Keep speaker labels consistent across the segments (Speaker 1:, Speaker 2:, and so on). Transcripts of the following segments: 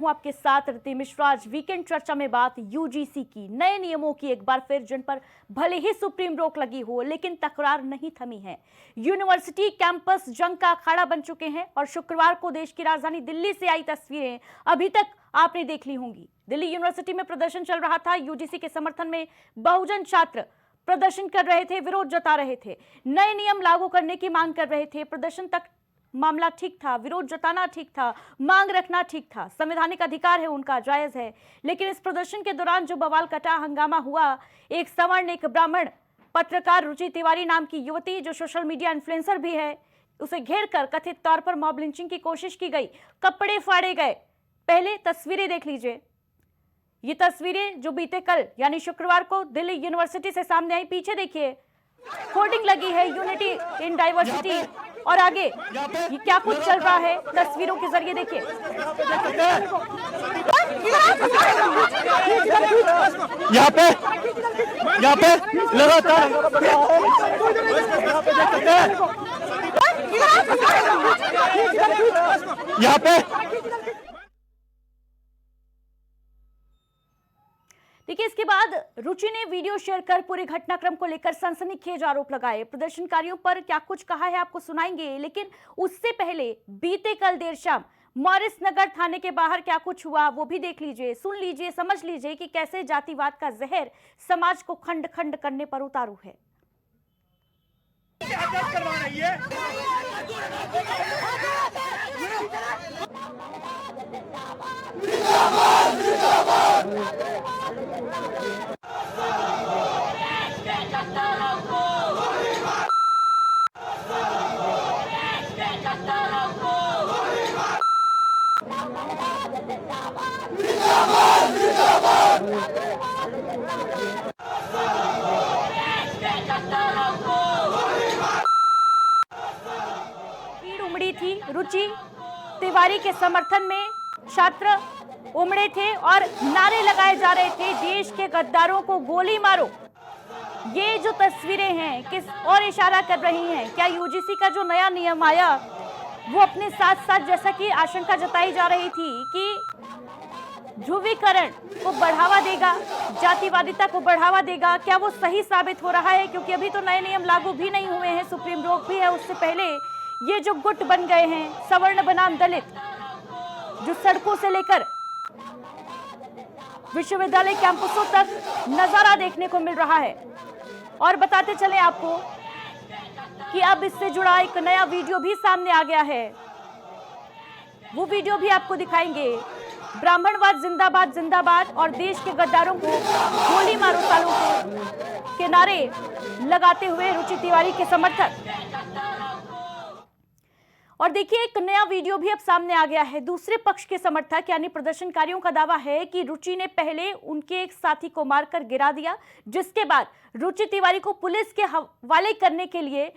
Speaker 1: हूं आपके साथ रिति मिश्रा। आज वीकेंड चर्चा में बात यूजीसी की नए नियमों की एक बार फिर, जिन पर भले ही सुप्रीम रोक लगी हो लेकिन तकरार नहीं थमी है। यूनिवर्सिटी कैंपस जंग का अखाड़ा बन चुके हैं और शुक्रवार को देश की राजधानी दिल्ली से आई तस्वीरें अभी तक आपने देख ली होंगी। दिल्ली यूनिवर्सिटी में प्रदर्शन चल रहा था। यूजीसी के समर्थन में बहुजन छात्र प्रदर्शन कर रहे थे, विरोध जता रहे थे, नए नियम लागू करने की मांग कर रहे थे। प्रदर्शन तक मामला ठीक था, विरोध जताना ठीक था, मांग रखना ठीक था, संवैधानिक अधिकार है उनका, जायज है। लेकिन इस प्रदर्शन के दौरान जो बवाल कटा, हंगामा हुआ, एक सवर्ण, एक ब्राह्मण पत्रकार रुचि तिवारी नाम की युवती, जो सोशल मीडिया इन्फ्लुएंसर भी है, उसे घेर कर कथित तौर पर मॉब लिंचिंग की कोशिश की गई, कपड़े फाड़े गए। पहले तस्वीरें देख लीजिए। ये तस्वीरें जो बीते कल यानी शुक्रवार को दिल्ली यूनिवर्सिटी से सामने आई। पीछे देखिए, होर्डिंग लगी है यूनिटी इन डाइवर्सिटी, और आगे ये क्या कुछ चल रहा है तस्वीरों के जरिए देखिए।
Speaker 2: यहाँ पे लगातार यहाँ पे
Speaker 1: देखिए, इसके बाद रुचि ने वीडियो शेयर कर पूरे घटनाक्रम को लेकर सनसनीखेज आरोप लगाए। प्रदर्शनकारियों पर क्या कुछ कहा है आपको सुनाएंगे, लेकिन उससे पहले बीते कल देर शाम मॉरिस नगर थाने के बाहर क्या कुछ हुआ वो भी देख लीजिए, सुन लीजिए, समझ लीजिए कि कैसे जातिवाद का जहर समाज को खंड खंड करने पर उतारू है। भीड़ उमड़ी थी, रुचि तिवारी के समर्थन में छात्र उमड़े थे और नारे लगाए जा रहे थे, देश के गद्दारों को गोली मारो। ये जो तस्वीरें हैं किस और इशारा कर रही हैं? क्या यूजीसी का जो नया नियम आया वो अपने साथ साथ, जैसा कि आशंका जताई जा रही थी कि ध्रुवीकरण को बढ़ावा देगा, जातिवादिता को बढ़ावा देगा, क्या वो सही साबित हो रहा है? क्योंकि अभी तो नए नियम लागू भी नहीं हुए हैं, सुप्रीम रोक भी है। उससे पहले ये जो गुट बन गए हैं सवर्ण बनाम दलित, जो सड़कों से लेकर विश्वविद्यालय कैंपसों तक नजारा देखने को मिल रहा है। और बताते चले आपको कि अब इससे जुड़ा एक नया वीडियो भी सामने आ गया है, वो वीडियो भी आपको दिखाएंगे। ब्राह्मणवाद जिंदाबाद जिंदाबाद और देश के गद्दारों को गोली मारो सालों के नारे लगाते हुए रुचि तिवारी के समर्थक। और देखिए, एक नया वीडियो भी अब सामने आ गया है। दूसरे पक्ष के समर्थक यानी प्रदर्शनकारियों का दावा है कि रुचि ने पहले उनके एक साथी को मारकर गिरा दिया, जिसके बाद रुचि तिवारी को पुलिस के हवाले करने के लिए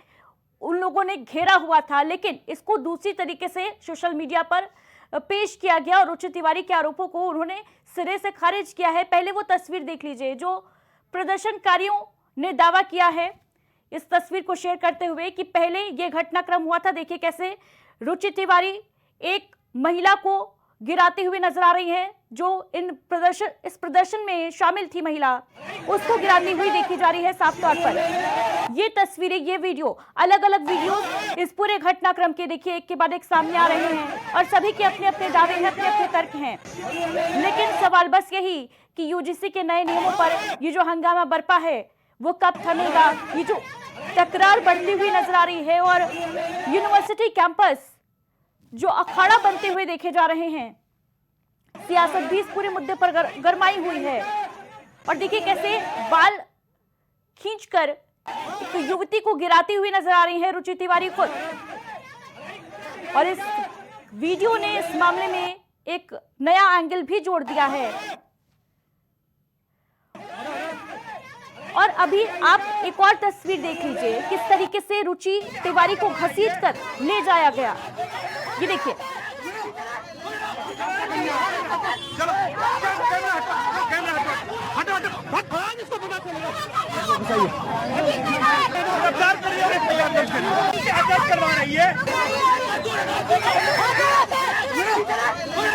Speaker 1: उन लोगों ने घेरा हुआ था, लेकिन इसको दूसरी तरीके से सोशल मीडिया पर पेश किया गया और रुचि तिवारी के आरोपों को उन्होंने सिरे से खारिज किया है। पहले वो तस्वीर देख लीजिए जो प्रदर्शनकारियों ने दावा किया है, इस तस्वीर को शेयर करते हुए कि पहले ये घटनाक्रम हुआ था। देखिए कैसे रुचि तिवारी एक महिला को गिराते हुए नजर आ रही है, जो इस प्रदर्शन में शामिल थी महिला, उसको गिराती हुई देखी जा रही है साफ तौर पर। ये तस्वीरें, ये वीडियो, अलग अलग वीडियो इस पूरे घटनाक्रम के देखिए एक के बाद एक सामने आ रहे हैं और सभी के अपने अपने दावे हैं, अपने अपने तर्क हैं। लेकिन सवाल बस यही कि यूजीसी के नए नियमों पर ये जो हंगामा बरपा है वो कब थमेगा? ये जो तकरार बढ़ती हुई नजर आ रही है और यूनिवर्सिटी कैंपस जो अखाड़ा बनते हुए देखे जा रहे हैं, सियासत भी इस पूरे मुद्दे पर गरमाई हुई है। और देखिए कैसे बाल खींचकर एक युवती को गिराती हुई नजर आ रही है रुचि तिवारी खुद। और इस वीडियो ने इस मामले में एक नया एंगल भी जोड़ दिया है। और अभी आप एक और तस्वीर देख लीजिए, किस तरीके से रुचि तिवारी को घसीटकर ले जाया गया। ये देखिए,
Speaker 2: करवा रही है।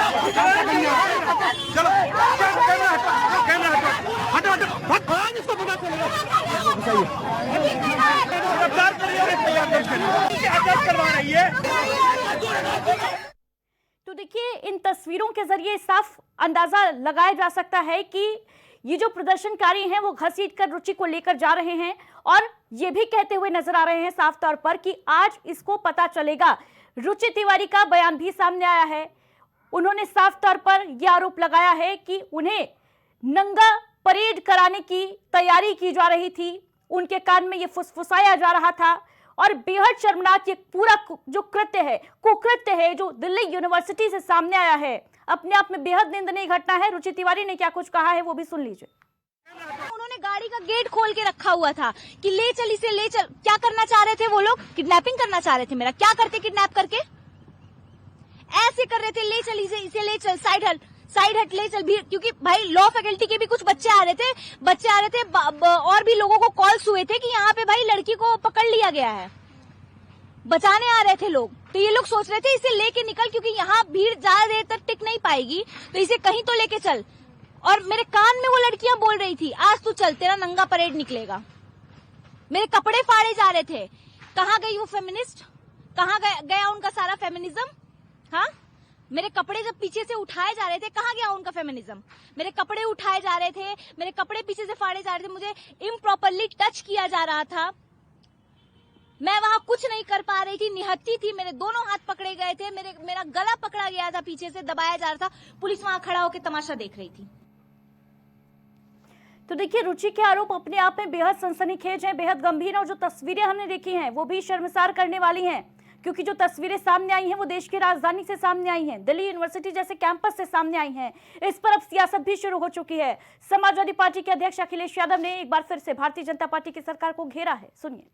Speaker 3: चलो कैमरा हटो हटो हटो इसको पता चलेगा गिरफ्तार करिए करवा रही है।
Speaker 1: तो देखिए, इन तस्वीरों के जरिए साफ अंदाजा लगाया जा सकता है कि ये जो प्रदर्शनकारी हैं वो घसीट कर रुचि को लेकर जा रहे हैं और ये भी कहते हुए नजर आ रहे हैं साफ तौर पर कि आज इसको पता चलेगा। रुचि तिवारी का बयान भी सामने आया है। उन्होंने साफ तौर पर यह आरोप लगाया है कि उन्हें नंगा परेड कराने की तैयारी की जा रही थी, उनके कान में ये फुसफुसाया जा रहा था और बेहद शर्मनाक ये पूरा जो कृत्य है, कुकृत्य है, जो दिल्ली यूनिवर्सिटी से सामने आया है, अपने आप में बेहद निंदनीय घटना है। रुचि तिवारी ने क्या कुछ कहा है वो भी सुन लीजिए।
Speaker 4: उन्होंने गाड़ी का गेट खोल के रखा हुआ था कि ले चल इसे ले चल। क्या करना चाह रहे थे वो लोग? किडनैपिंग करना चाह रहे थे मेरा। क्या करते किडनैप करके? ऐसे कर रहे थे, ले चल इसे ले चल, साइड हट ले चल भी। क्योंकि भाई लॉ फैकल्टी के भी कुछ बच्चे आ रहे थे और भी लोगों को कॉल्स हुए थे कि यहाँ पे भाई लड़की को पकड़ लिया गया है, बचाने आ रहे थे लोग। तो ये लोग सोच रहे थे इसे लेके निकल, क्योंकि यहाँ भीड़ ज्यादा देर तक टिक नहीं पाएगी, तो इसे कहीं तो लेके चल। और मेरे कान में वो लड़कियां बोल रही थी, आज तू चल, तेरा नंगा परेड निकलेगा। मेरे कपड़े फाड़े जा रहे थे। कहाँ गई वो फेमिनिस्ट? कहाँ गया उनका सारा फेमिनिज्म? हाँ, मेरे कपड़े जब पीछे से उठाए जा रहे थे, कहाँ गया उनका फेमिनिज्म? मेरे कपड़े उठाए जा रहे थे, मेरे कपड़े पीछे से फाड़े जा रहे थे, मुझे इम्प्रॉपरली टच किया जा रहा था, मैं वहां कुछ नहीं कर पा रही थी, निहत्ती थी, मेरे दोनों हाथ पकड़े गए थे, मेरा गला पकड़ा गया था, पीछे से दबाया जा रहा था, पुलिस वहां खड़ा होकर तमाशा देख रही थी।
Speaker 1: तो देखिए, रुचि के आरोप अपने आप में बेहद सनसनीखेज हैं, बेहद गंभीर हैं और जो तस्वीरें हमने देखी हैं वो भी शर्मसार करने वाली हैं, क्योंकि जो तस्वीरें सामने आई हैं वो देश की राजधानी से सामने आई हैं, दिल्ली यूनिवर्सिटी जैसे कैंपस से सामने आई हैं। इस पर अब सियासत भी शुरू हो चुकी है। समाजवादी पार्टी के अध्यक्ष अखिलेश यादव ने एक बार फिर से भारतीय जनता पार्टी की सरकार को घेरा है, सुनिए।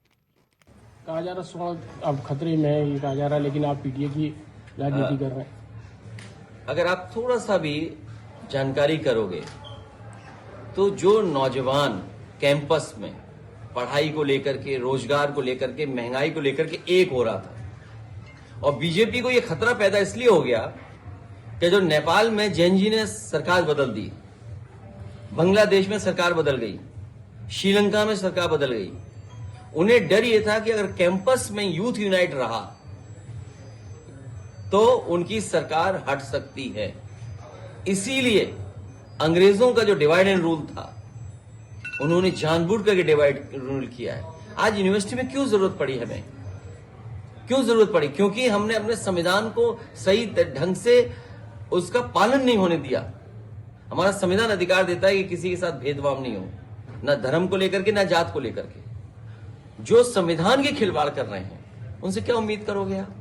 Speaker 5: कहा जा रहा स्वास्थ्य अब खतरे में है, ये कहा जा रहा है, लेकिन आप पीटीए की राजनीति कर रहे हैं।
Speaker 6: अगर आप थोड़ा सा भी जानकारी करोगे तो जो नौजवान कैंपस में पढ़ाई को लेकर के, रोजगार को लेकर के, महंगाई को लेकर के एक हो रहा था, और बीजेपी को यह खतरा पैदा इसलिए हो गया कि जो नेपाल में जैन जी ने सरकार बदल दी, बांग्लादेश में सरकार बदल गई, श्रीलंका में सरकार बदल गई, उन्हें डर यह था कि अगर कैंपस में यूथ यूनाइट रहा तो उनकी सरकार हट सकती है। इसीलिए अंग्रेजों का जो डिवाइड एंड रूल था, उन्होंने जानबूझ करके डिवाइड रूल किया है। आज यूनिवर्सिटी में क्यों जरूरत पड़ी हमें? क्यों जरूरत पड़ी? क्योंकि हमने अपने संविधान को सही ढंग से उसका पालन नहीं होने दिया। हमारा संविधान अधिकार देता है कि किसी के साथ भेदभाव नहीं हो, ना धर्म को लेकर के, ना जात को लेकर के। जो संविधान के खिलवाड़ कर रहे हैं उनसे क्या उम्मीद करोगे आप?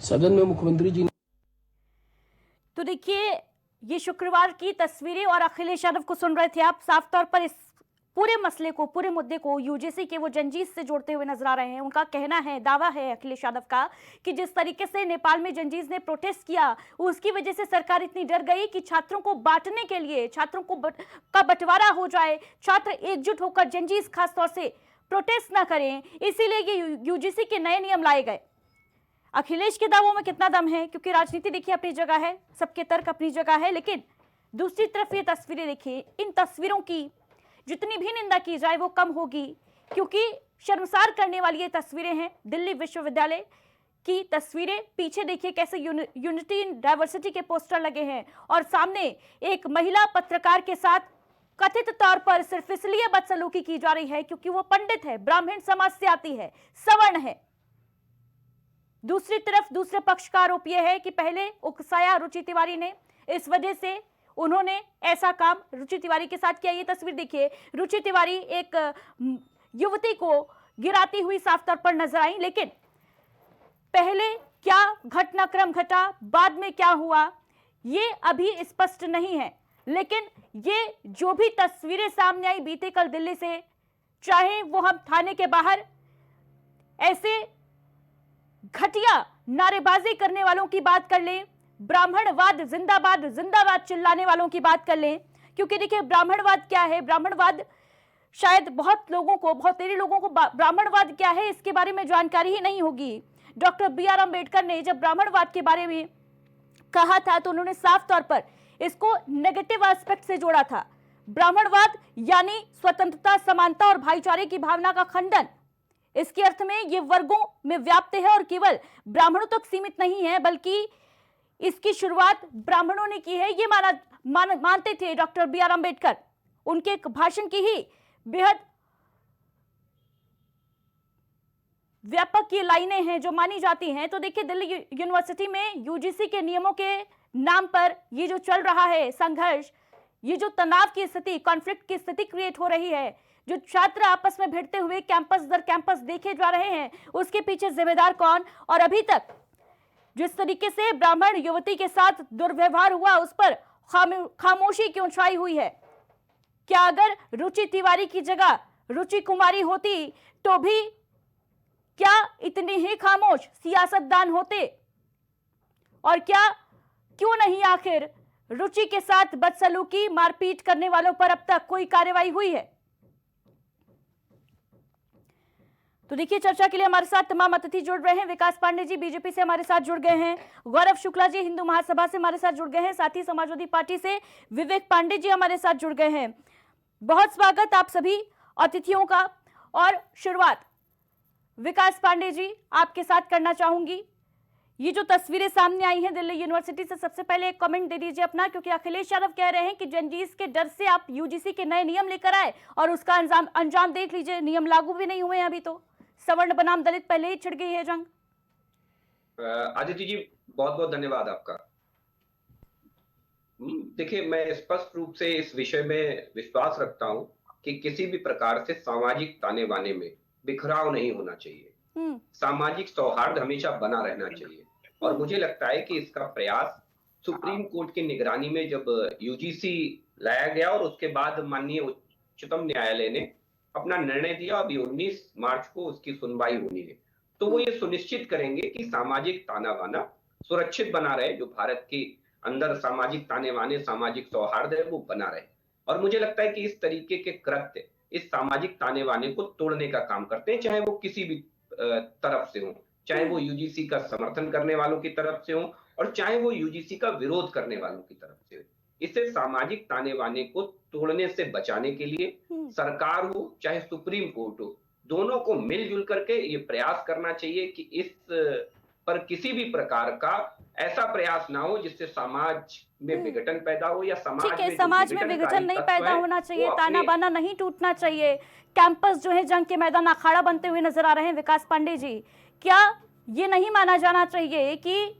Speaker 5: सदन में मुख्यमंत्री जी।
Speaker 1: तो देखिए, ये शुक्रवार की तस्वीरें और अखिलेश यादव को सुन रहे थे आप। साफ तौर पर इस पूरे मसले को, पूरे मुद्दे को यूजीसी के वो जंजीस से जोड़ते हुए नजर आ रहे हैं। उनका कहना है, दावा है अखिलेश यादव का कि जिस तरीके से नेपाल में जंजीस ने प्रोटेस्ट किया, उसकी वजह से सरकार इतनी डर गई कि छात्रों को बांटने के लिए, छात्रों को का बंटवारा हो जाए, छात्र एकजुट होकर जंजीस खासतौर से प्रोटेस्ट ना करें, इसीलिए ये यूजीसी के नए नियम लाए गए। अखिलेश के दावों में कितना दम है, क्योंकि राजनीति देखिए अपनी जगह है, सबके तर्क अपनी जगह है, लेकिन दूसरी तरफ ये तस्वीरें देखिए, इन तस्वीरों की जितनी भी निंदा की जाए वो कम होगी, क्योंकि शर्मसार करने वाली ये तस्वीरें हैं दिल्ली विश्वविद्यालय की तस्वीरें। पीछे देखिए कैसे यूनिटी इन डाइवर्सिटी के पोस्टर लगे हैं और सामने एक महिला पत्रकार के साथ कथित तौर पर सिर्फ इसलिए बदसलूकी की जा रही है क्योंकि वो पंडित है, ब्राह्मण समाज से आती है, सवर्ण है। दूसरी तरफ दूसरे पक्ष का आरोप यह है कि पहले उकसाया रुचि तिवारी ने, इस वजह से उन्होंने ऐसा काम रुचि तिवारी के साथ किया। ये तस्वीर देखिए, रुचि तिवारी एक युवती को गिराती हुई साफ तौर पर नजर आई, लेकिन पहले क्या घटनाक्रम घटा, बाद में क्या हुआ, ये अभी स्पष्ट नहीं है। लेकिन ये जो भी तस्वीरें सामने आई बीते कल दिल्ली से, चाहे वो हम थाने के बाहर ऐसे घटिया नारेबाजी करने वालों की बात कर लें, ब्राह्मणवाद जिंदाबाद जिंदाबाद चिल्लाने वालों की बात कर लें, क्योंकि देखिए ब्राह्मणवाद क्या है, ब्राह्मणवाद शायद बहुत तेरे लोगों को ब्राह्मणवाद क्या है इसके बारे में जानकारी ही नहीं होगी। डॉक्टर बी आर अम्बेडकर ने जब ब्राह्मणवाद के बारे में कहा था तो उन्होंने साफ तौर पर इसको नेगेटिव एस्पेक्ट से जोड़ा था। ब्राह्मणवाद यानी स्वतंत्रता, समानता और भाईचारे की भावना का खंडन। इसके अर्थ में ये वर्गों में व्याप्त है और केवल ब्राह्मणों तक सीमित नहीं है, बल्कि इसकी शुरुआत ब्राह्मणों ने की है, ये मानते थे डॉक्टर बी आर अम्बेडकर। उनके एक भाषण की ही बेहद व्यापक ये लाइनें हैं जो मानी जाती हैं। तो देखिए, दिल्ली यूनिवर्सिटी में यूजीसी के नियमों के नाम पर ये जो चल रहा है संघर्ष, ये जो तनाव की स्थिति, कॉन्फ्लिक्ट की स्थिति क्रिएट हो रही है, जो छात्र आपस में भिड़ते हुए कैंपस दर कैंपस देखे जा रहे हैं, उसके पीछे जिम्मेदार कौन? और अभी तक जिस तरीके से ब्राह्मण युवती के साथ दुर्व्यवहार हुआ, उस पर खामोशी क्यों छाई हुई है? क्या अगर रुचि तिवारी की जगह रुचि कुमारी होती तो भी क्या इतने ही खामोश सियासतदान होते? और क्या क्यों नहीं आखिर रुचि के साथ बदसलूकी, मारपीट करने वालों पर अब तक कोई कार्रवाई हुई है? तो देखिए, चर्चा के लिए हमारे साथ तमाम अतिथि जुड़ रहे हैं। विकास पांडे जी बीजेपी से हमारे साथ जुड़ गए हैं, गौरव शुक्ला जी हिंदू महासभा से हमारे साथ जुड़ गए हैं, साथ ही समाजवादी पार्टी से विवेक पांडे जी हमारे साथ जुड़ गए हैं। बहुत स्वागत आप सभी अतिथियों का। और शुरुआत विकास पांडे जी आपके साथ करना चाहूंगी। ये जो तस्वीरें सामने आई हैं दिल्ली यूनिवर्सिटी से, सबसे पहले एक कमेंट दे दीजिए अपना, क्योंकि अखिलेश यादव कह रहे हैं कि जनजीस के डर से आप यूजीसी के नए नियम लेकर आए और उसका अंजाम देख लीजिए, नियम लागू भी नहीं हुए हैं अभी तो। सवर्ण बनाम दलित पहले ही छिड़ गई है जंग।
Speaker 7: आदित्य जी बहुत बहुत धन्यवाद आपका। देखिए, मैं स्पष्ट रूप से इस विषय में विश्वास रखता हूं कि किसी भी प्रकार से सामाजिक ताने बाने में बिखराव नहीं होना चाहिए। सामाजिक सौहार्द हमेशा बना रहना चाहिए। और मुझे लगता है कि इसका प्रयास सुप्रीम कोर्ट की निगरानी में जब यूजीसी लाया गया और उसके बाद माननीय उच्चतम न्यायालय ने अपना निर्णय दिया, अभी 19 मार्च को उसकी सुनवाई होनी है, तो वो ये सुनिश्चित करेंगे कि सामाजिक ताना बाना सुरक्षित बना रहे, जो भारत के अंदर सामाजिक ताने बाने, सामाजिक सौहार्द है वो बना रहे। और मुझे लगता है कि इस तरीके के कृत्य इस सामाजिक ताने बाने को तोड़ने का काम करते हैं, चाहे वो किसी भी तरफ से हो, चाहे वो यूजीसी का समर्थन करने वालों की तरफ से हो और चाहे वो यूजीसी का विरोध करने वालों की तरफ से हो। इसे सामाजिक ताने बाने को तोड़ने से बचाने के लिए सरकार हो चाहे सुप्रीम कोर्ट हो, दोनों को मिलजुल करके ये प्रयास करना चाहिए कि इस पर किसी भी प्रकार का ऐसा प्रयास ना हो जिससे समाज में विघटन पैदा हो या
Speaker 1: समाज में विघटन नहीं पैदा होना चाहिए, ताना बाना नहीं टूटना चाहिए। कैंपस जो है जंग के मैदान अखाड़ा बनते हुए नजर आ रहे हैं। विकास पांडे जी, क्या ये नहीं माना जाना चाहिए कि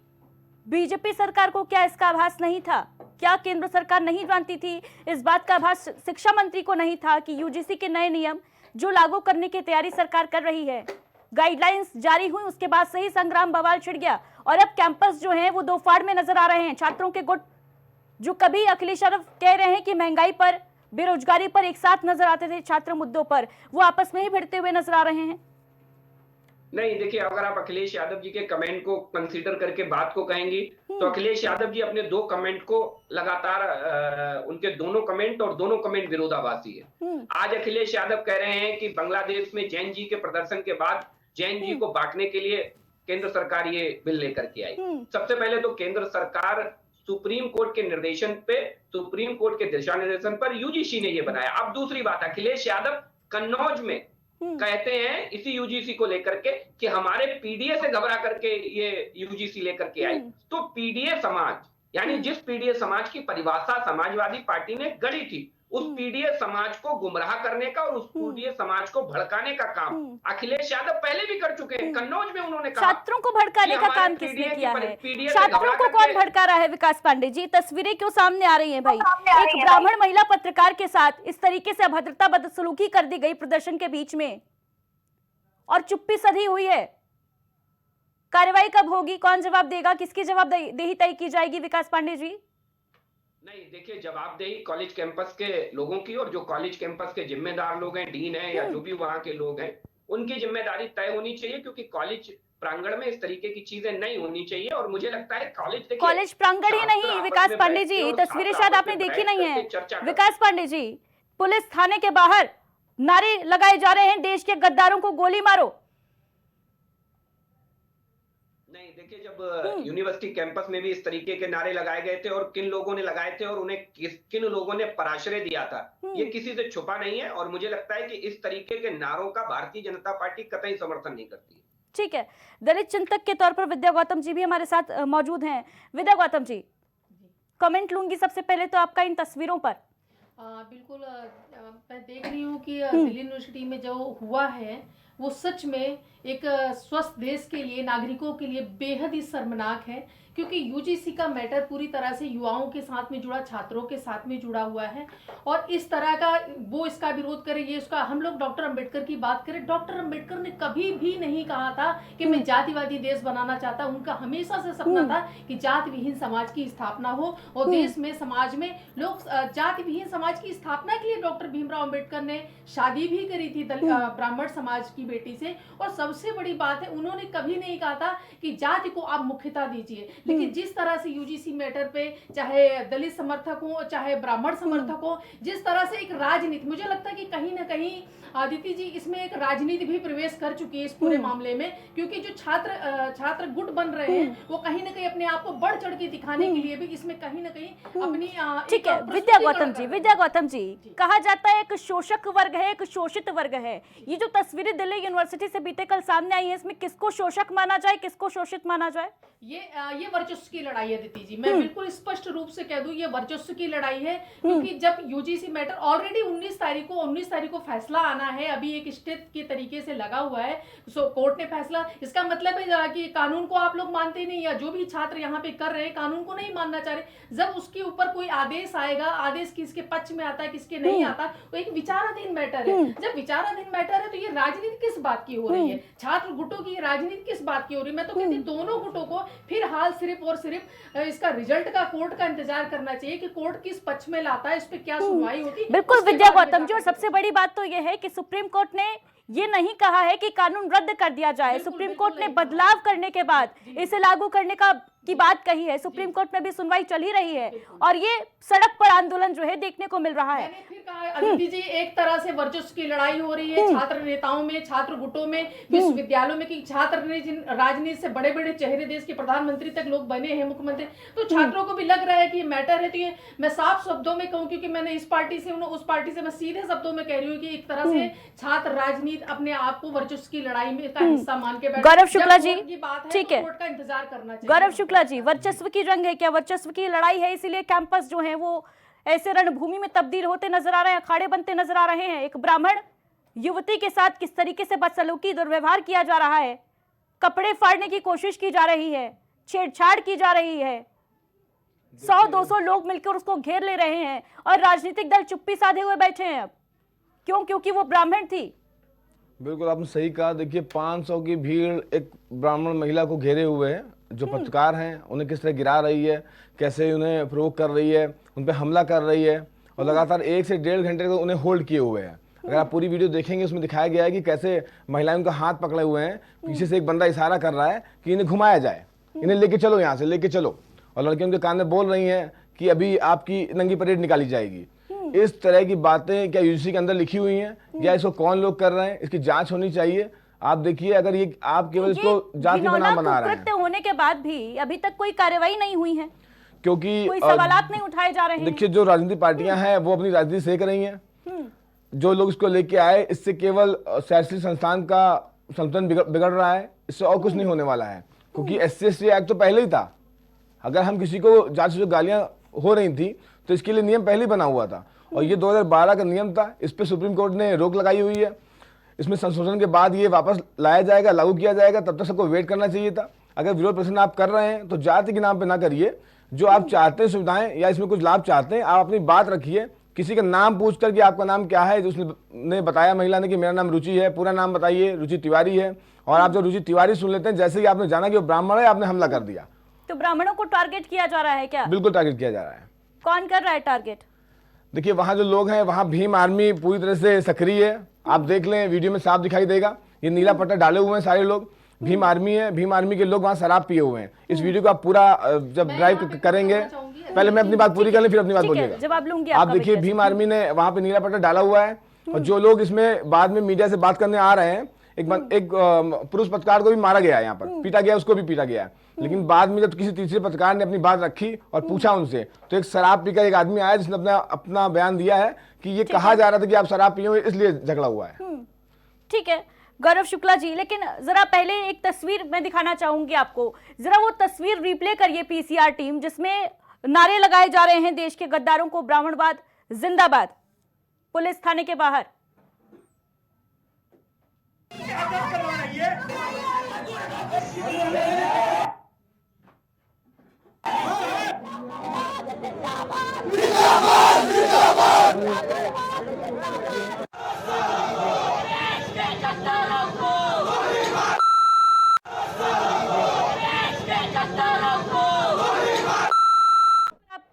Speaker 1: बीजेपी सरकार को क्या इसका आभास नहीं था? क्या केंद्र सरकार नहीं जानती थी? इस बात का आभास शिक्षा मंत्री को नहीं था कि यूजीसी के नए नियम जो लागू करने की तैयारी सरकार कर रही है, गाइडलाइंस जारी हुई, उसके बाद से ही संग्राम बवाल छिड़ गया और अब कैंपस जो है वो दो फाड़ में नजर आ रहे हैं। छात्रों के गुट जो कभी अखिलेश यादव कह रहे हैं कि महंगाई पर, बेरोजगारी पर एक साथ नजर आते थे, छात्र मुद्दों पर, वो आपस में ही भिड़ते हुए नजर आ रहे हैं।
Speaker 7: नहीं, देखिए, अगर आप अखिलेश यादव जी के कमेंट को कंसीडर करके बात को कहेंगी तो अखिलेश यादव जी अपने दो कमेंट को लगातार उनके दोनों कमेंट और दोनों कमेंट विरोधाभासी है। आज अखिलेश यादव कह रहे हैं कि बांग्लादेश में जैन जी के प्रदर्शन के बाद जैन जी को बांटने के लिए केंद्र सरकार ये बिल लेकर के आई। सबसे पहले तो केंद्र सरकार सुप्रीम कोर्ट के निर्देशन पे, सुप्रीम कोर्ट के दिशा निर्देशन पर यूजीसी ने ये बनाया। अब दूसरी बात, अखिलेश यादव कन्नौज में कहते हैं इसी यूजीसी को लेकर के कि हमारे पीडीए से घबरा करके ये यूजीसी लेकर के आई। तो पीडीए समाज, यानी जिस पीडीए समाज की परिभाषा समाजवादी पार्टी ने गढ़ी थी, उस पीडीए समाज को गुमराह करने का और उस पीडीए समाज को भड़काने का काम अखिलेश यादव पहले भी कर चुके हैं। कन्नौज में उन्होंने कहा
Speaker 1: छात्रों को भड़काने का काम किसने किया है? छात्रों को कौन भड़का रहा है? विकास पांडे जी, तस्वीरें क्यों सामने आ रही हैं भाई? एक ब्राह्मण महिला पत्रकार के साथ इस तरीके से अभद्रता, बदसलूकी कर दी गई प्रदर्शन के बीच में और चुप्पी सधी हुई है। कार्रवाई कब होगी? कौन जवाब देगा? किसकी जवाबदेही तय की जाएगी? विकास पांडे जी,
Speaker 7: नहीं, देखिए, जवाबदेही कॉलेज कैंपस के लोगों की, और जो कॉलेज कैंपस के जिम्मेदार लोग हैं, डीन है या जो भी वहां के लोग हैं, उनकी जिम्मेदारी तय होनी चाहिए, क्योंकि कॉलेज प्रांगण में इस तरीके की चीजें नहीं होनी चाहिए। और मुझे लगता है कॉलेज
Speaker 1: प्रांगण ही नहीं, विकास पांडे जी, तस्वीरें शायद आपने देखी नहीं है। विकास पांडे जी, पुलिस थाने के बाहर नारे लगाए जा रहे हैं, देश के गद्दारों को गोली मारो।
Speaker 7: नहीं, देखिए, जब यूनिवर्सिटी कैंपस में भी इस तरीके के नारे लगाए गए थे और किन लोगों ने लगाए थे और उन्हें किन लोगों ने पराश्रय दिया था, ये किसी से छुपा नहीं है। और मुझे लगता है कि इस तरीके के नारों का भारतीय जनता पार्टी कतई समर्थन नहीं करती है।
Speaker 1: ठीक है, दलित चिंतक के तौर पर विद्या गौतम जी भी हमारे साथ मौजूद हैं। विद्या गौतम जी, कमेंट लूंगी सबसे पहले तो आपका इन तस्वीरों पर।
Speaker 8: बिल्कुल, मैं देख रही हूँ कि दिल्ली यूनिवर्सिटी में जो हुआ है वो सच में एक स्वस्थ देश के लिए, नागरिकों के लिए बेहद ही शर्मनाक है, क्योंकि यूजीसी का मैटर पूरी तरह से युवाओं के साथ में जुड़ा, छात्रों के साथ में जुड़ा हुआ है। और इस तरह का वो इसका विरोध करे, ये उसका, हम लोग डॉक्टर अंबेडकर की बात करें, डॉक्टर अंबेडकर ने कभी भी नहीं कहा था कि मैं जातिवादी देश बनाना चाहता। उनका हमेशा से सपना था कि जाति विहीन समाज की स्थापना हो और देश में, समाज में लोग जाति विहीन समाज की स्थापना के लिए डॉक्टर भीमराव अंबेडकर ने शादी भी करी थी ब्राह्मण समाज की बेटी से। और सबसे बड़ी बात है, उन्होंने कभी नहीं कहा था कि जाति को आप मुख्यता दीजिए। लेकिन जिस तरह से यूजीसी मैटर पे, चाहे दलित समर्थक हो चाहे ब्राह्मण समर्थक हो, जिस तरह से एक राजनीति, मुझे लगता है कि कहीं ना कहीं आदिति जी इसमें एक राजनीति भी प्रवेश कर चुकी है इस पूरे मामले में। क्योंकि जो छात्र गुट बन रहे हैं वो कहीं ना कहीं अपने आप को बढ़ चढ़ के दिखाने के लिए भी इसमें कहीं ना कहीं अपनी
Speaker 1: ठीक है विद्या गौतम जी, कहा जाता है एक शोषक वर्ग है, एक शोषित वर्ग है। ये जो तस्वीरें दिल्ली यूनिवर्सिटी से बीते कल सामने आई है, इसमें किसको शोषक माना जाए, किसको शोषित माना जाए?
Speaker 8: ये वर्चस्व की लड़ाई है दीदी जी, मैं बिल्कुल स्पष्ट रूप से कह दूं, ये वर्चस्व की लड़ाई है। क्योंकि जब यूजीसी मैटर ऑलरेडी 19 तारीख को फैसला आना है, अभी एक स्टेट के तरीके से लगा हुआ है, सो कोर्ट ने फैसला, इसका मतलब है कि कानून को आप लोग मानते नहीं, या जो भी छात्र यहाँ पे कर रहे हैं कानून को नहीं मानना चाह रहे। जब उसके ऊपर कोई आदेश आएगा, आदेश किसके पक्ष में आता है किसके नहीं आता, वो एक विचाराधीन मैटर है। जब विचाराधीन मैटर है तो ये राजनीति किस बात की हो रही है, छात्र गुटों की राजनीति किस बात की हो रही है? मैं तो कहती दोनों गुटों को फिलहाल सिर्फ और सिर्फ इसका रिजल्ट का, कोर्ट का इंतजार करना चाहिए कि कोर्ट किस पक्ष में लाता है, इस पे क्या सुनवाई होती है।
Speaker 1: बिल्कुल विद्या गौतम जी, और सबसे बड़ी बात तो यह है कि सुप्रीम कोर्ट ने ये नहीं कहा है कि कानून रद्द कर दिया जाए। सुप्रीम कोर्ट ने बदलाव करने के बाद इसे लागू करने की बात कही है। सुप्रीम कोर्ट में भी सुनवाई चल ही रही है और ये सड़क पर आंदोलन जो है देखने को मिल रहा है।
Speaker 8: मैंने फिर कहा अदिति जी, एक तरह से वर्चस्व की लड़ाई हो रही है छात्र नेताओं में, छात्र गुटों में, विश्वविद्यालयों में, कि छात्र ने जिन राजनीति से बड़े बड़े चेहरे, देश के प्रधानमंत्री तक लोग बने हैं, मुख्यमंत्री, तो छात्रों को भी लग रहा है कि ये मैटर है। तो ये मैं साफ शब्दों में कहूँ, क्योंकि मैंने इस पार्टी से उस पार्टी से, मैं सीधे शब्दों में कह रही हूँ कि एक तरह से छात्र राजनीति अपने आप को वर्चस्व की लड़ाई में का हिस्सा मान के बैठे।
Speaker 1: गौरव शुक्ला जी,
Speaker 8: ठीक है, कोर्ट का इंतजार करना चाहिए।
Speaker 1: गौरव शुक्ला जी, वर्चस्व की जंग है क्या, वर्चस्व की लड़ाई है, इसीलिए कैंपस जो है वो ऐसे रणभूमि में तब्दील होते नजर आ रहे हैं, अखाड़े बनते नजर आ रहे हैं। एक ब्राह्मण युवती के साथ किस तरीके से बदसलूकी, दुर्व्यवहार किया जा रहा है, कपड़े फाड़ने की कोशिश की जा रही है, छेड़छाड़ की जा रही है, 100-200 लोग मिलकर उसको घेर ले रहे हैं और राजनीतिक दल चुप्पी साधे हुए बैठे हैं। अब क्यों? क्योंकि वो ब्राह्मण थी।
Speaker 9: बिल्कुल आपने सही कहा। देखिए 500 की भीड़ एक ब्राह्मण महिला को घेरे हुए है, जो पत्रकार हैं उन्हें किस तरह गिरा रही है, कैसे उन्हें प्रोवोक कर रही है, उन पर हमला कर रही है और लगातार 1 से 1.5 घंटे तक उन्हें होल्ड किए हुए हैं। अगर आप पूरी वीडियो देखेंगे उसमें दिखाया गया है कि कैसे महिलाएं उनका हाथ पकड़े हुए हैं, पीछे से एक बंदा इशारा कर रहा है कि इन्हें घुमाया जाए, इन्हें लेके चलो, यहाँ से लेके चलो, और लड़कियां उनके कान में बोल रही हैं कि अभी आपकी नंगी परेड निकाली जाएगी। इस तरह की बातें क्या यूजीसी के अंदर लिखी हुई हैं या इसको कौन लोग कर रहे हैं, इसकी जांच होनी चाहिए। आप देखिए, अगर ये आप केवल इसको जाति बनाम बना रहे हैं,
Speaker 1: होने के बाद भी अभी तक कोई कार्रवाई नहीं हुई है,
Speaker 9: क्योंकि
Speaker 1: कोई सवालात नहीं उठाए जा रहे हैं।
Speaker 9: देखिए जो राजनीतिक पार्टियां हैं वो अपनी राजनीति सेक रही हैं। जो लोग इसको लेके आए, इससे केवल शैक्षणिक संस्थान का संतुलन बिगड़ रहा है, इससे और कुछ नहीं होने वाला है। क्योंकि SC/ST एक्ट तो पहले ही था, अगर हम किसी को जांच से जो गालियां हो रही थी तो इसके लिए नियम पहले ही बना हुआ था और ये 2012 का नियम था। इस पर सुप्रीम कोर्ट ने रोक लगाई हुई है। इसमें संशोधन के बाद ये वापस लाया जाएगा, लागू किया जाएगा, तब तक सबको वेट करना चाहिए था। अगर विरोध प्रदर्शन आप कर रहे हैं तो जाति के नाम पे ना करिए, जो आप चाहते हैं सुविधाएं या इसमें कुछ लाभ चाहते हैं आप अपनी बात रखिए। किसी का नाम पूछ कर कि आपका नाम क्या है, जो उसने बताया महिला ने कि मेरा नाम रुचि है, पूरा नाम बताइए, रुचि तिवारी है, और आप जो रुचि तिवारी सुन लेते हैं, जैसे ही आपने जाना कि वो ब्राह्मण है, आपने हमला कर दिया।
Speaker 1: तो ब्राह्मणों को टारगेट किया जा रहा है क्या?
Speaker 9: बिल्कुल टारगेट किया जा रहा है।
Speaker 1: कौन कर रहा है टारगेट?
Speaker 9: देखिए वहां जो लोग हैं, वहां भीम आर्मी पूरी तरह से सक्रिय है। आप देख लें, वीडियो में साफ दिखाई देगा, ये नीला पट्टा डाले हुए हैं सारे लोग, भीम आर्मी है। भीम आर्मी के लोग वहां शराब पिए हुए हैं। इस वीडियो को आप पूरा जब ड्राइव करेंगे, पहले मैं अपनी बात पूरी कर लें फिर अपनी बात बोलिएगा।
Speaker 1: जवाब लूंगी।
Speaker 9: आप देखिए भीम आर्मी ने वहां पे नीला पट्टा डाला हुआ है और जो लोग इसमें बाद में मीडिया से बात करने आ रहे हैं, एक पुरुष पत्रकार को भी मारा गया है, यहाँ पर पीटा गया, उसको भी पीटा गया है। लेकिन बाद में जब किसी तीसरे पत्रकार ने अपनी बात रखी और पूछा उनसे, तो एक शराब पीकर एक आदमी आया जिसने अपना बयान दिया है कि ये कहा जा रहा था कि आप शराब पिए हुए इसलिए झगड़ा हुआ है।
Speaker 1: ठीक है गौरव शुक्ला जी, लेकिन जरा पहले एक तस्वीर मैं दिखाना चाहूंगी आपको, जरा वो तस्वीर रिप्ले करिए पीसीआर टीम, जिसमें नारे लगाए जा रहे हैं देश के गद्दारों को ब्राह्मणवाद जिंदाबाद, पुलिस थाने के बाहर।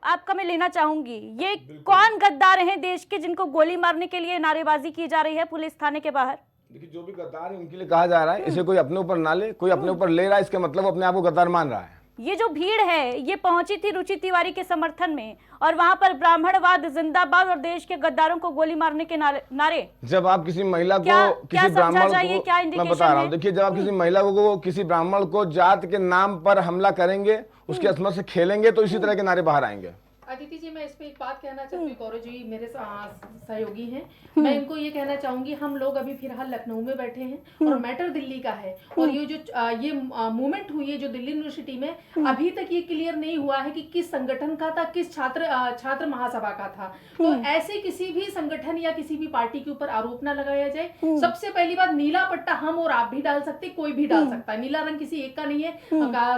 Speaker 1: आपका मैं लेना चाहूंगी, ये कौन गद्दार हैं देश के जिनको गोली मारने के लिए नारेबाजी की जा रही है पुलिस थाने के बाहर?
Speaker 9: देखिए, जो भी गद्दार है उनके लिए कहा जा रहा है, इसे कोई अपने ऊपर ना ले, कोई अपने ऊपर ले रहा है इसका मतलब अपने आप को गद्दार मान रहा है।
Speaker 1: ये जो भीड़ है ये पहुंची थी रुचि तिवारी के समर्थन में, और वहां पर ब्राह्मणवाद जिंदाबाद और देश के गद्दारों को गोली मारने के नारे।
Speaker 9: जब आप किसी महिला को, किसी ब्राह्मण को, मैं बता रहा हूँ, देखिए, जब आप किसी महिला को, किसी ब्राह्मण को जात के नाम पर हमला करेंगे, उसकी असमत से खेलेंगे, तो इसी तरह के नारे बाहर आएंगे।
Speaker 8: अदिति जी, मैं इस पे एक बात कहना चाहती हूँ। गौरव जी मेरे सहयोगी हैं, मैं इनको ये कहना चाहूंगी, हम लोग अभी फिलहाल लखनऊ में बैठे हैं और मैटर दिल्ली का है, और ये जो ये मूवमेंट हुई है जो दिल्ली यूनिवर्सिटी में, अभी तक ये क्लियर नहीं हुआ है कि किस संगठन का था, किस छात्र महासभा का था। तो ऐसे किसी भी संगठन या किसी भी पार्टी के ऊपर आरोप न लगाया जाए। सबसे पहली बात, नीला पट्टा हम और आप भी डाल सकते, कोई भी डाल सकता है। नीला रंग किसी एक का नहीं है,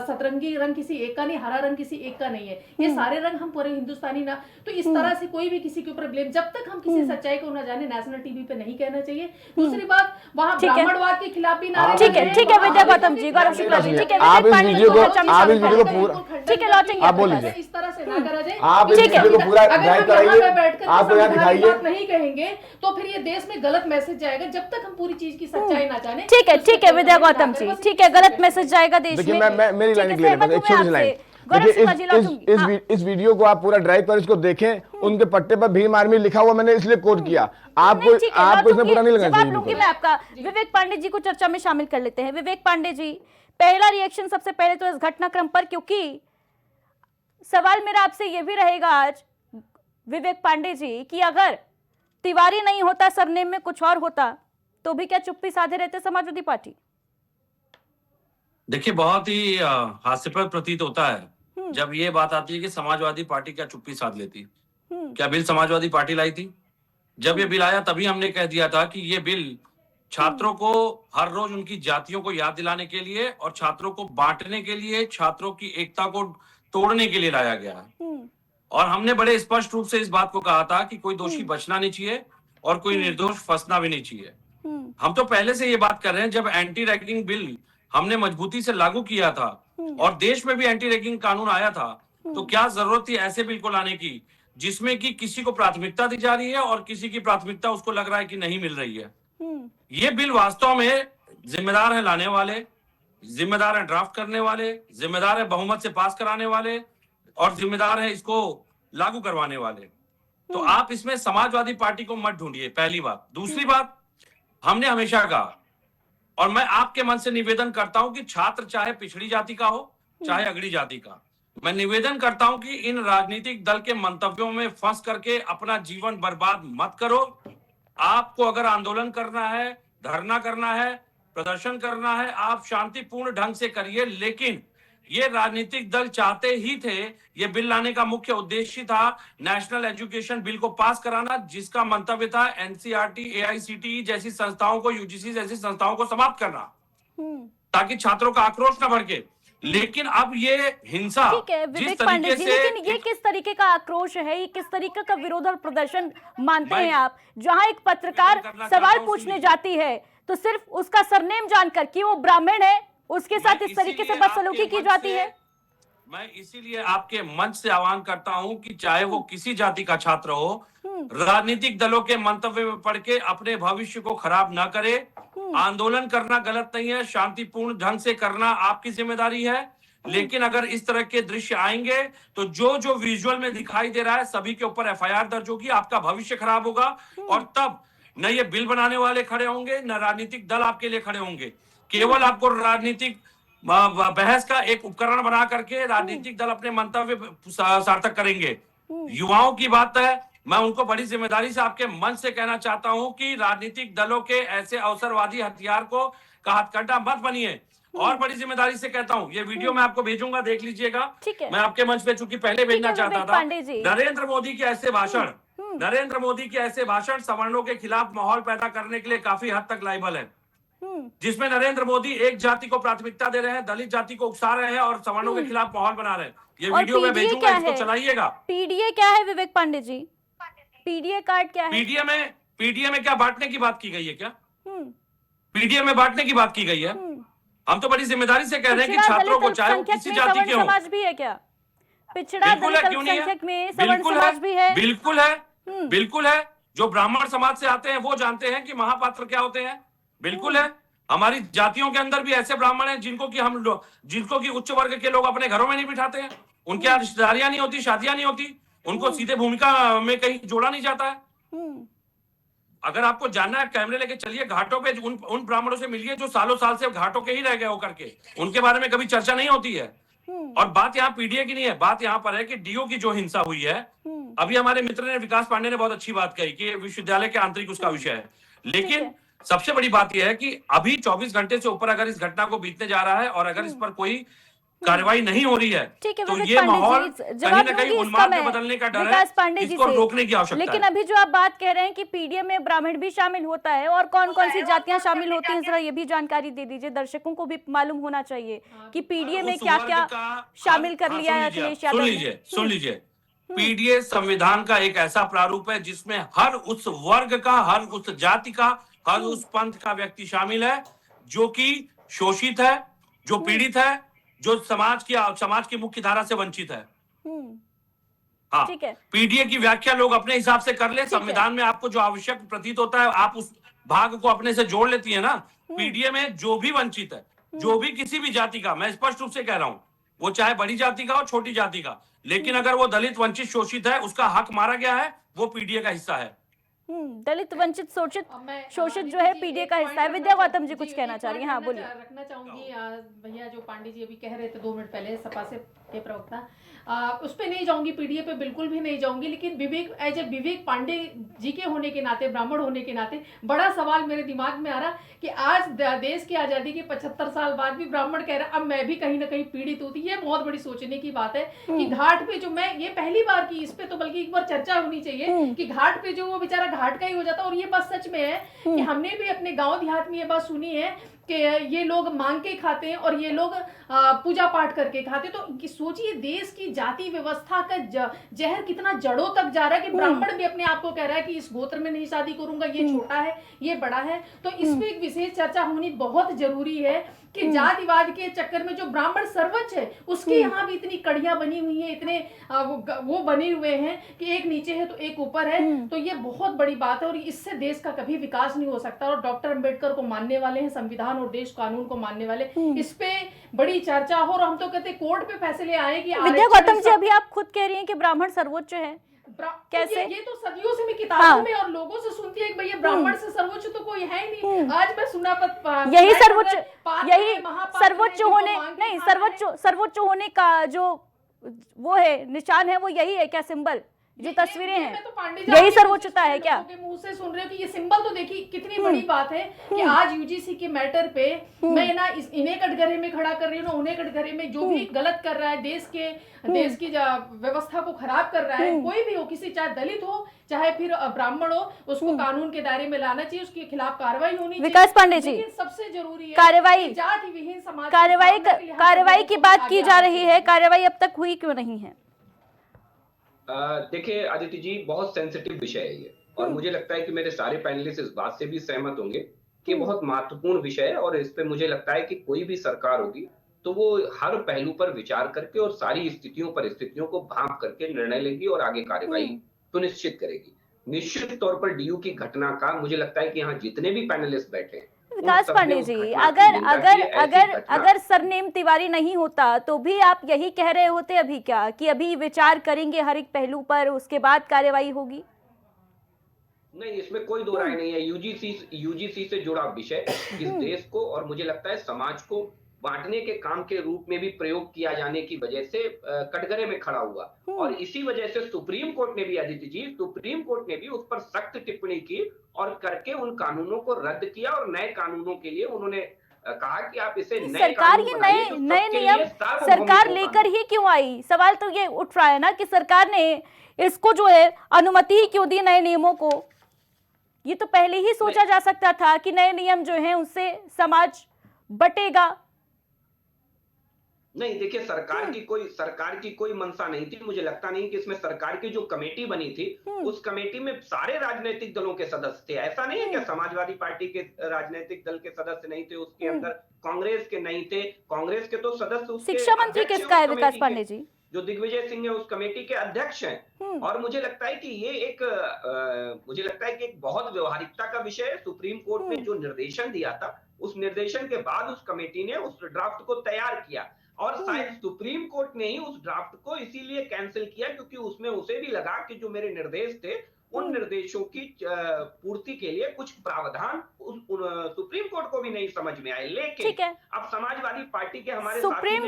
Speaker 8: सतरंगी रंग किसी एक का नहीं, हरा रंग किसी एक का नहीं है, ये सारे रंग हम पूरे हिंदुस्तानी ना। तो इस तरह से कोई भी किसी के ऊपर ब्लेम, जब तक हम किसी सच्चाई को न जाने, नेशनल टीवी पे नहीं कहना चाहिए। दूसरी बात, वहाँ ब्राह्मणवाद के खिलाफ भी नारे।
Speaker 1: ठीक है विद्या गौतम जी, गौरव शुक्ला जी, ठीक है,
Speaker 9: आप इस वीडियो को पूरा,
Speaker 1: ठीक है, लौटेंगे
Speaker 9: आप बोलिए,
Speaker 8: इस तरह से ना करा जाए।
Speaker 9: आप इस वीडियो को पूरा ड्राइव कराइए, आप यहाँ दिखाइए,
Speaker 8: नहीं कहेंगे तो फिर ये देश में गलत मैसेज जाएगा, जब तक हम पूरी चीज की सच्चाई ना जाने।
Speaker 1: ठीक है विद्या गौतम जी, ठीक है, गलत मैसेज जाएगा देश में।
Speaker 9: देखिए, मेरी लाइन क्लियर है, एक छोटी सी लाइन। देखिए, इस वीडियो को आप पूरा ड्राइव कर इसको देखें, उनके पट्टे पर भीम आर्मी लिखा हुआ, मैंने इसलिए कोट किया। आपको इसमें बुरा नहीं लगना चाहिए।
Speaker 1: मैं आपका विवेक पांडे जी को चर्चा में शामिल कर लेते हैं। विवेक पांडे जी, पहला रिएक्शन सबसे पहले तो इस घटनाक्रम पर, क्योंकि सवाल मेरा आपसे यह भी रहेगा आज विवेक पांडे जी कि अगर तिवारी नहीं होता, सरनेम में कुछ और होता, तो भी क्या चुप्पी साधे रहते समाजवादी पार्टी?
Speaker 10: देखिए, बहुत ही हास्यास्पद प्रतीत होता है जब ये बात आती है कि समाजवादी पार्टी क्या चुप्पी साध लेती। क्या बिल समाजवादी पार्टी लाई थी? जब ये बिल आया तभी हमने कह दिया था कि ये बिल छात्रों को हर रोज उनकी जातियों को याद दिलाने के लिए और छात्रों को बांटने के लिए, छात्रों की एकता को तोड़ने के लिए लाया गया है। और हमने बड़े स्पष्ट रूप से इस बात को कहा था कि कोई दोषी बचना नहीं चाहिए और कोई निर्दोष फंसना भी नहीं चाहिए। हम तो पहले से ये बात कर रहे हैं, जब एंटी रैगिंग बिल हमने मजबूती से लागू किया था और देश में भी एंटी रैगिंग कानून आया था, तो क्या जरूरत थी ऐसे बिल को लाने की जिसमें कि किसी को प्राथमिकता दी जा रही है और किसी की प्राथमिकता उसको लग रहा है कि नहीं मिल रही है। ये बिल वास्तव में जिम्मेदार है लाने वाले, जिम्मेदार है ड्राफ्ट करने वाले, जिम्मेदार है बहुमत से पास कराने वाले, और जिम्मेदार है इसको लागू करवाने वाले। तो आप इसमें समाजवादी पार्टी को मत ढूंढिए, पहली बात। दूसरी बात, हमने हमेशा कहा और मैं आपके मन से निवेदन करता हूं कि छात्र चाहे पिछड़ी जाति का हो चाहे अगड़ी जाति का, मैं निवेदन करता हूं कि इन राजनीतिक दल के मंतव्यों में फंस करके अपना जीवन बर्बाद मत करो। आपको अगर आंदोलन करना है, धरना करना है, प्रदर्शन करना है, आप शांतिपूर्ण ढंग से करिए, लेकिन ये राजनीतिक दल चाहते ही थे, ये बिल लाने का मुख्य उद्देश्य था नेशनल एजुकेशन बिल को पास कराना, जिसका मंतव्य था एनसीईआरटी, एआईसीटीई जैसी संस्थाओं को, यूजीसी जैसी संस्थाओं को समाप्त करना, ताकि छात्रों का आक्रोश न भड़के। लेकिन अब ये हिंसा,
Speaker 1: ठीक है विवेक पांडे जी, लेकिन ये किस तरीके का आक्रोश है, ये किस तरीके का विरोध और प्रदर्शन मानते हैं आप? जहां एक पत्रकार सवाल पूछने जाती है तो सिर्फ उसका सरनेम जानकर कि वो ब्राह्मण है, उसके साथ इस तरीके से बदसलूकी की जाती है।
Speaker 10: मैं इसीलिए आपके मंच से आह्वान करता हूं कि चाहे वो किसी जाति का छात्र हो, राजनीतिक दलों के मंतव्य में पढ़ के अपने भविष्य को खराब ना करे। आंदोलन करना गलत नहीं है, शांतिपूर्ण ढंग से करना आपकी जिम्मेदारी है, लेकिन अगर इस तरह के दृश्य आएंगे तो जो विजुअल में दिखाई दे रहा है, सभी के ऊपर एफआईआर दर्ज होगी, आपका भविष्य खराब होगा। और तब न ये बिल बनाने वाले खड़े होंगे, न राजनीतिक दल आपके लिए खड़े होंगे। केवल आपको राजनीतिक बहस का एक उपकरण बना करके राजनीतिक दल अपने मंतव्य सार्थक करेंगे। युवाओं की बात है, मैं उनको बड़ी जिम्मेदारी से आपके मंच से कहना चाहता हूं कि राजनीतिक दलों के ऐसे अवसरवादी हथियार को का हथकंडा मत बनिए। और बड़ी जिम्मेदारी से कहता हूं, ये वीडियो मैं आपको भेजूंगा, देख लीजिएगा। मैं आपके मंच पे चूंकि पहले भेजना चाहता था, नरेंद्र मोदी के ऐसे भाषण, नरेंद्र मोदी के ऐसे भाषण सवर्णों के खिलाफ माहौल पैदा करने के लिए काफी हद तक लायबल है, जिसमें नरेंद्र मोदी एक जाति को प्राथमिकता दे रहे हैं, दलित जाति को उकसा रहे हैं और सवर्णों के खिलाफ माहौल बना रहे हैं। ये वीडियो मैं भेजूंगा, इसको चलाइएगा।
Speaker 1: पीडीए क्या है विवेक पांडे जी? पीडीए कार्ड क्या है?
Speaker 10: पीडीए में क्या बांटने की बात की गई है क्या? पीडीए में बांटने की बात की गई है? हम तो बड़ी जिम्मेदारी से कह रहे हैं कि छात्रों को, चाहे वो किसी जाति के हो,
Speaker 1: समाज भी है क्या? पिछड़ा दलित अल्पसंख्यक में सवर्ण समाज भी है?
Speaker 10: बिल्कुल है, बिल्कुल है। जो ब्राह्मण समाज से आते हैं वो जानते हैं कि महापात्र क्या होते हैं। बिल्कुल है। हमारी जातियों के अंदर भी ऐसे ब्राह्मण हैं जिनको कि उच्च वर्ग के लोग अपने घरों में नहीं बिठाते हैं, उनके यहाँ रिश्तेदारियां नहीं होती, शादियां नहीं होती, उनको सीधे भूमिका में कहीं जोड़ा नहीं जाता है। अगर आपको जानना है, कैमरे लेके चलिए घाटों पे, उन ब्राह्मणों से मिलिए जो सालों साल से घाटों के ही रह गए होकर के, उनके बारे में कभी चर्चा नहीं होती है। और बात यहाँ पीडीए की नहीं है, बात यहाँ पर है कि डीओ की जो हिंसा हुई है, अभी हमारे मित्र ने, विकास पांडे ने बहुत अच्छी बात कही कि विश्वविद्यालय के आंतरिक उसका विषय है, लेकिन सबसे बड़ी बात यह है कि अभी 24 घंटे से ऊपर अगर इस घटना को बीतने जा रहा है और अगर इस पर कोई कार्रवाई नहीं हो रही है, तो ये माहौल कहीं न कहीं उन्माद में बदलने का डर है, इसको रोकने की आवश्यकता है।
Speaker 1: लेकिन अभी जो आप बात कह रहे हैं कि पीडीए में ब्राह्मण भी शामिल होता है, और कौन कौन सी जातियां शामिल होती हैं, जरा ये भी जानकारी दे दीजिए, दर्शकों को भी मालूम होना चाहिए कि पीडीए में क्या क्या शामिल कर लिया है अखिलेश यादव ने।
Speaker 10: सुन लीजिए, पीडीए संविधान का एक ऐसा प्रारूप है जिसमें हर उस वर्ग का, हर उस जाति का, हर उस पंथ का व्यक्ति शामिल है जो कि शोषित है, जो पीड़ित है, जो समाज की मुख्य धारा से वंचित है। हाँ, पीडीए की व्याख्या लोग अपने हिसाब से कर ले। संविधान में आपको जो आवश्यक प्रतीत होता है, आप उस भाग को अपने से जोड़ लेती है ना। पीडीए में जो भी वंचित है, जो भी किसी भी जाति का, मैं स्पष्ट रूप से कह रहा हूं, वो चाहे बड़ी जाति का हो, छोटी जाति का, लेकिन अगर वो दलित, वंचित, शोषित है, उसका हक मारा गया है, वो पीडीए का हिस्सा है।
Speaker 1: दलित, वंचित, शोषित जो है पीडीए का हिस्सा है। विद्या गौतम जी कुछ कहना चाह रही हैं? हाँ, बोलिए।
Speaker 8: रखना चाहूंगी भैया, जो पांडे जी अभी कह रहे थे 2 मिनट पहले, सपा से के प्रवक्ता, उस पे नहीं जाऊंगी, पीडीए पे बिल्कुल भी नहीं जाऊंगी, लेकिन विवेक पांडे जी के होने के नाते, ब्राह्मण होने के नाते, बड़ा सवाल मेरे दिमाग में आ रहा कि आज देश की आजादी के 75 साल बाद भी ब्राह्मण कह रहा अब मैं भी कहीं ना कहीं पीड़ित होती। ये बहुत बड़ी सोचने की बात है कि घाट पे जो, मैं ये पहली बार की, इस पे तो बल्कि एक बार चर्चा होनी चाहिए कि घाट पे जो वो बेचारा घाट का ही हो जाता। और ये बात सच में है कि हमने भी अपने गांव देहात में ये बात सुनी है कि ये लोग मांग के खाते हैं और ये लोग पूजा पाठ करके खाते। तो सोचिए देश की जाति व्यवस्था का जहर कितना जड़ों तक जा रहा है कि ब्राह्मण भी अपने आप को कह रहा है कि इस गोत्र में नहीं शादी करूंगा, ये छोटा है, ये बड़ा है। तो इस पे एक विशेष चर्चा होनी बहुत जरूरी है कि जातिवाद के चक्कर में जो ब्राह्मण सर्वोच्च है, उसकी यहाँ भी इतनी कड़ियां बनी हुई है, इतने वो बने हुए हैं कि एक नीचे है तो एक ऊपर है। तो ये बहुत बड़ी बात है और इससे देश का कभी विकास नहीं हो सकता। और डॉक्टर अंबेडकर को मानने वाले हैं, संविधान और देश कानून को मानने वाले, इस पे बड़ी चर्चा हो। और हम तो कहते कोर्ट पे फैसले आए कि
Speaker 1: विद्या गौतम जी, अभी आप खुद कह रही हैं कि ब्राह्मण सर्वोच्च है, कैसे?
Speaker 8: ये तो सदियों से मैं किताबों में और लोगों से सुनती है कि भैया ब्राह्मण से सर्वोच्च तो कोई है ही नहीं। आज मैं सुना
Speaker 1: यही सर्वोच्च होने, नहीं, सर्वोच्च होने का जो वो है निशान है, वो यही है क्या? सिंबल जो तस्वीरें हैं, यही सर्वोच्चता है क्या?
Speaker 8: मुंह से सुन रहे हो कि ये सिंबल तो देखिए कितनी बड़ी बात है कि आज यूजीसी के मैटर पे मैं ना इन्हें कटघरे में खड़ा कर रही हूँ ना उन्हें कटघरे में, जो भी गलत कर रहा है, देश की व्यवस्था को खराब कर रहा है, कोई भी हो, किसी चाहे दलित हो चाहे फिर ब्राह्मण हो, उसको कानून के दायरे में लाना चाहिए, उसके खिलाफ कार्रवाई होनी चाहिए।
Speaker 1: विकास पांडे जी,
Speaker 8: सबसे जरूरी है
Speaker 1: कार्रवाई,
Speaker 8: जाति विहीन समाज,
Speaker 1: कार्रवाई की बात की जा रही है, कार्रवाई अब तक हुई क्यों नहीं है?
Speaker 7: देखिए आदित्य जी, बहुत सेंसिटिव विषय है ये, और मुझे लगता है कि मेरे सारे पैनलिस्ट इस बात से भी सहमत होंगे कि बहुत महत्वपूर्ण विषय है। और इस पे मुझे लगता है कि कोई भी सरकार होगी तो वो हर पहलू पर विचार करके और सारी स्थितियों परिस्थितियों को भांप करके निर्णय लेगी और आगे कार्रवाई सुनिश्चित करेगी। निश्चित तौर पर डीयू की घटना का मुझे लगता है कि यहाँ जितने भी पैनलिस्ट बैठे हैं,
Speaker 1: विकास पांडे जी, अगर सरनेम तिवारी नहीं होता तो भी आप यही कह रहे होते अभी क्या कि अभी विचार करेंगे हर एक पहलू पर, उसके बाद कार्रवाई होगी?
Speaker 7: नहीं, इसमें कोई दो राय नहीं है। यूजीसी से जुड़ा विषय इस देश को और मुझे लगता है समाज को बांटने के काम के रूप में भी प्रयोग किया जाने की वजह से कटघरे में खड़ा हुआ और इसी वजह से सुप्रीम कोर्ट ने भी, अदिति जी, सुप्रीम कोर्ट ने भी उस पर सख्त टिप्पणी की और करके उन कानूनों को रद्द किया और नए कानूनों के लिए उन्होंने कहा कि आप इसे नए
Speaker 1: सरकार ये नए नियम सरकार लेकर ही क्यों आई? सवाल तो ये उठ रहा है ना कि सरकार ने इसको जो है अनुमति ही क्यों दी नए नियमों को? ये तो पहले ही सोचा जा सकता था कि नए नियम जो हैं उससे समाज बटेगा।
Speaker 7: नहीं, देखिए, सरकार की कोई मंशा नहीं थी। मुझे लगता नहीं कि इसमें सरकार की जो कमेटी बनी थी उस कमेटी में सारे राजनीतिक दलों के सदस्य थे। ऐसा नहीं है कि समाजवादी पार्टी के राजनीतिक दल के सदस्य नहीं थे, उसके अंदर कांग्रेस के नहीं थे। कांग्रेस के तो सदस्य उसके
Speaker 1: शिक्षा मंत्री किसका है? विकास पांडे जी,
Speaker 7: जो दिग्विजय सिंह है उस कमेटी के अध्यक्ष हैं। और मुझे लगता है कि ये एक बहुत व्यवहारिकता का विषय है। सुप्रीम कोर्ट ने जो निर्देशन दिया था उस निर्देशन के बाद उस कमेटी ने उस ड्राफ्ट को तैयार किया और शायद सुप्रीम कोर्ट ने ही उस ड्राफ्ट को इसीलिए कैंसिल किया क्योंकि उसमें उसे भी लगा कि जो मेरे निर्देश थे उन निर्देशों की पूर्ति के लिए कुछ प्रावधान सुप्रीम कोर्ट को भी नहीं समझ में आए। लेकिन अब समाजवादी पार्टी के हमारे
Speaker 1: सुप्रीम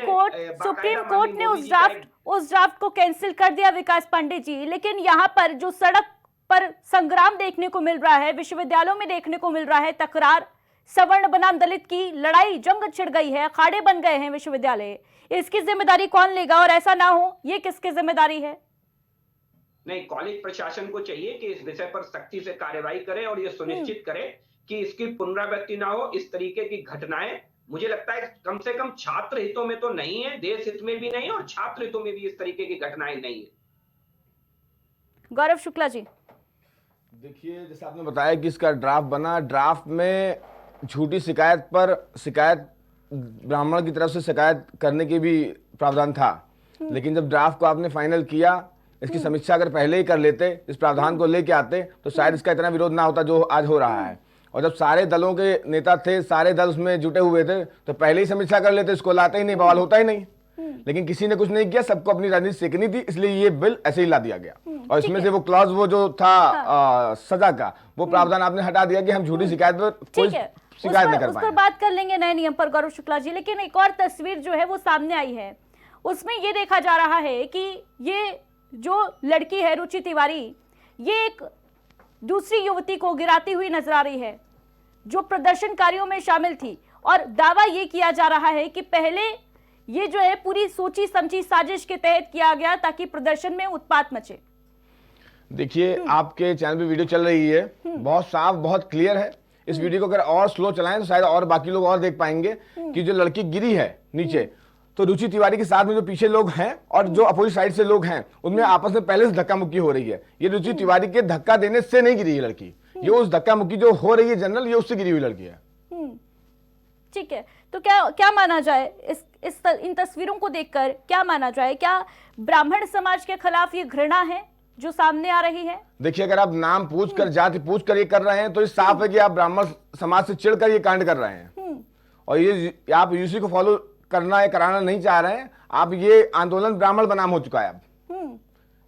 Speaker 1: कोर्ट ने उस ड्राफ्ट को कैंसिल कर दिया विकास पांडे जी। लेकिन यहाँ पर जो सड़क पर संग्राम देखने को मिल रहा है, विश्वविद्यालयों में देखने को मिल रहा है तकरार, सवर्ण बनाम दलित की लड़ाई, जंग छिड़ गई है, अखाड़े बन गए हैं विश्वविद्यालय, इसकी जिम्मेदारी कौन लेगा? और ऐसा ना हो, ये किसकी जिम्मेदारी है?
Speaker 7: नहीं, कॉलेज प्रशासन को चाहिए कि इस विषय पर सख्ती से कार्रवाई करे और ये सुनिश्चित करे कि इसकी पुनरावृत्ति ना हो। इस तरीके की घटनाएं मुझे लगता है कम से कम छात्र हितों में तो नहीं है, देश हित में भी नहीं और छात्र हितों में भी इस तरीके की घटनाएं नहीं है।
Speaker 1: गौरव शुक्ला जी,
Speaker 9: देखिए, जैसे आपने बताया कि इसका ड्राफ्ट बना, ड्राफ्ट में झूठी शिकायत ब्राह्मण की तरफ से शिकायत करने की भी प्रावधान था। लेकिन जब ड्राफ्ट को आपने फाइनल किया, इसकी समीक्षा अगर पहले ही कर लेते, इस प्रावधान को लेके आते, तो शायद इसका इतना विरोध ना होता जो आज हो रहा है। और जब सारे दलों के नेता थे, सारे दल उसमें जुटे हुए थे, तो पहले ही समीक्षा कर लेते, इसको लाते ही नहीं, बवाल होता ही नहीं। लेकिन किसी ने कुछ नहीं किया, सबको अपनी राजनीति सेकनी थी, इसलिए ये बिल ऐसे ही ला दिया गया। और इसमें से वो क्लॉज वो जो था सजा का, वो प्रावधान आपने हटा दिया कि हम झूठी शिकायत पर कोई शिकायत नहीं कर पाए।
Speaker 1: उस पर बात कर लेंगे नए नियम पर गौरव शुक्ला जी। लेकिन एक और तस्वीर जो है वो सामने आई है, उसमें ये देखा जा रहा है कि ये जो लड़की है रुचि तिवारी, ये एक दूसरी युवती को गिराती हुई नजर आ रही है जो प्रदर्शनकारियों में शामिल थी। और दावा ये किया जा रहा है कि पहले ये जो है पूरी सोची समझी साजिश के तहत किया गया ताकि प्रदर्शन में उत्पात मचे।
Speaker 9: देखिए, आपके चैनल पे वीडियो चल रही है, बहुत साफ, बहुत क्लियर है। इस वीडियो को अगर और स्लो चलाएं तो शायद और बाकी लोग और देख पाएंगे कि जो लड़की गिरी है नीचे, तो रुचि तिवारी के साथ में जो पीछे लोग हैं और जो अपोजिट साइड से लोग हैं, उनमें आपस में पहले से धक्का मुक्की हो रही है। ये रुचि तिवारी के धक्का देने से नहीं गिरी है लड़की, ये उस धक्का मुक्की जो हो रही है जनरल, ये उससे गिरी हुई लड़की है।
Speaker 1: ठीक है, तो क्या माना जाए इन तस्वीरों को देखकर? क्या माना जाए? क्या ब्राह्मण समाज के खिलाफ ये घृणा है जो सामने आ रही है?
Speaker 9: देखिए, अगर आप नाम पूछकर, जाति पूछकर ये कर रहे हैं तो ये साफ है कि आप ब्राह्मण समाज से चिढ़कर ये कांड कर रहे हैं। और ये आप यूसी को फॉलो करना या कराना नहीं चाह रहे हैं। आप ये आंदोलन ब्राह्मण बनाम हो चुका है अब।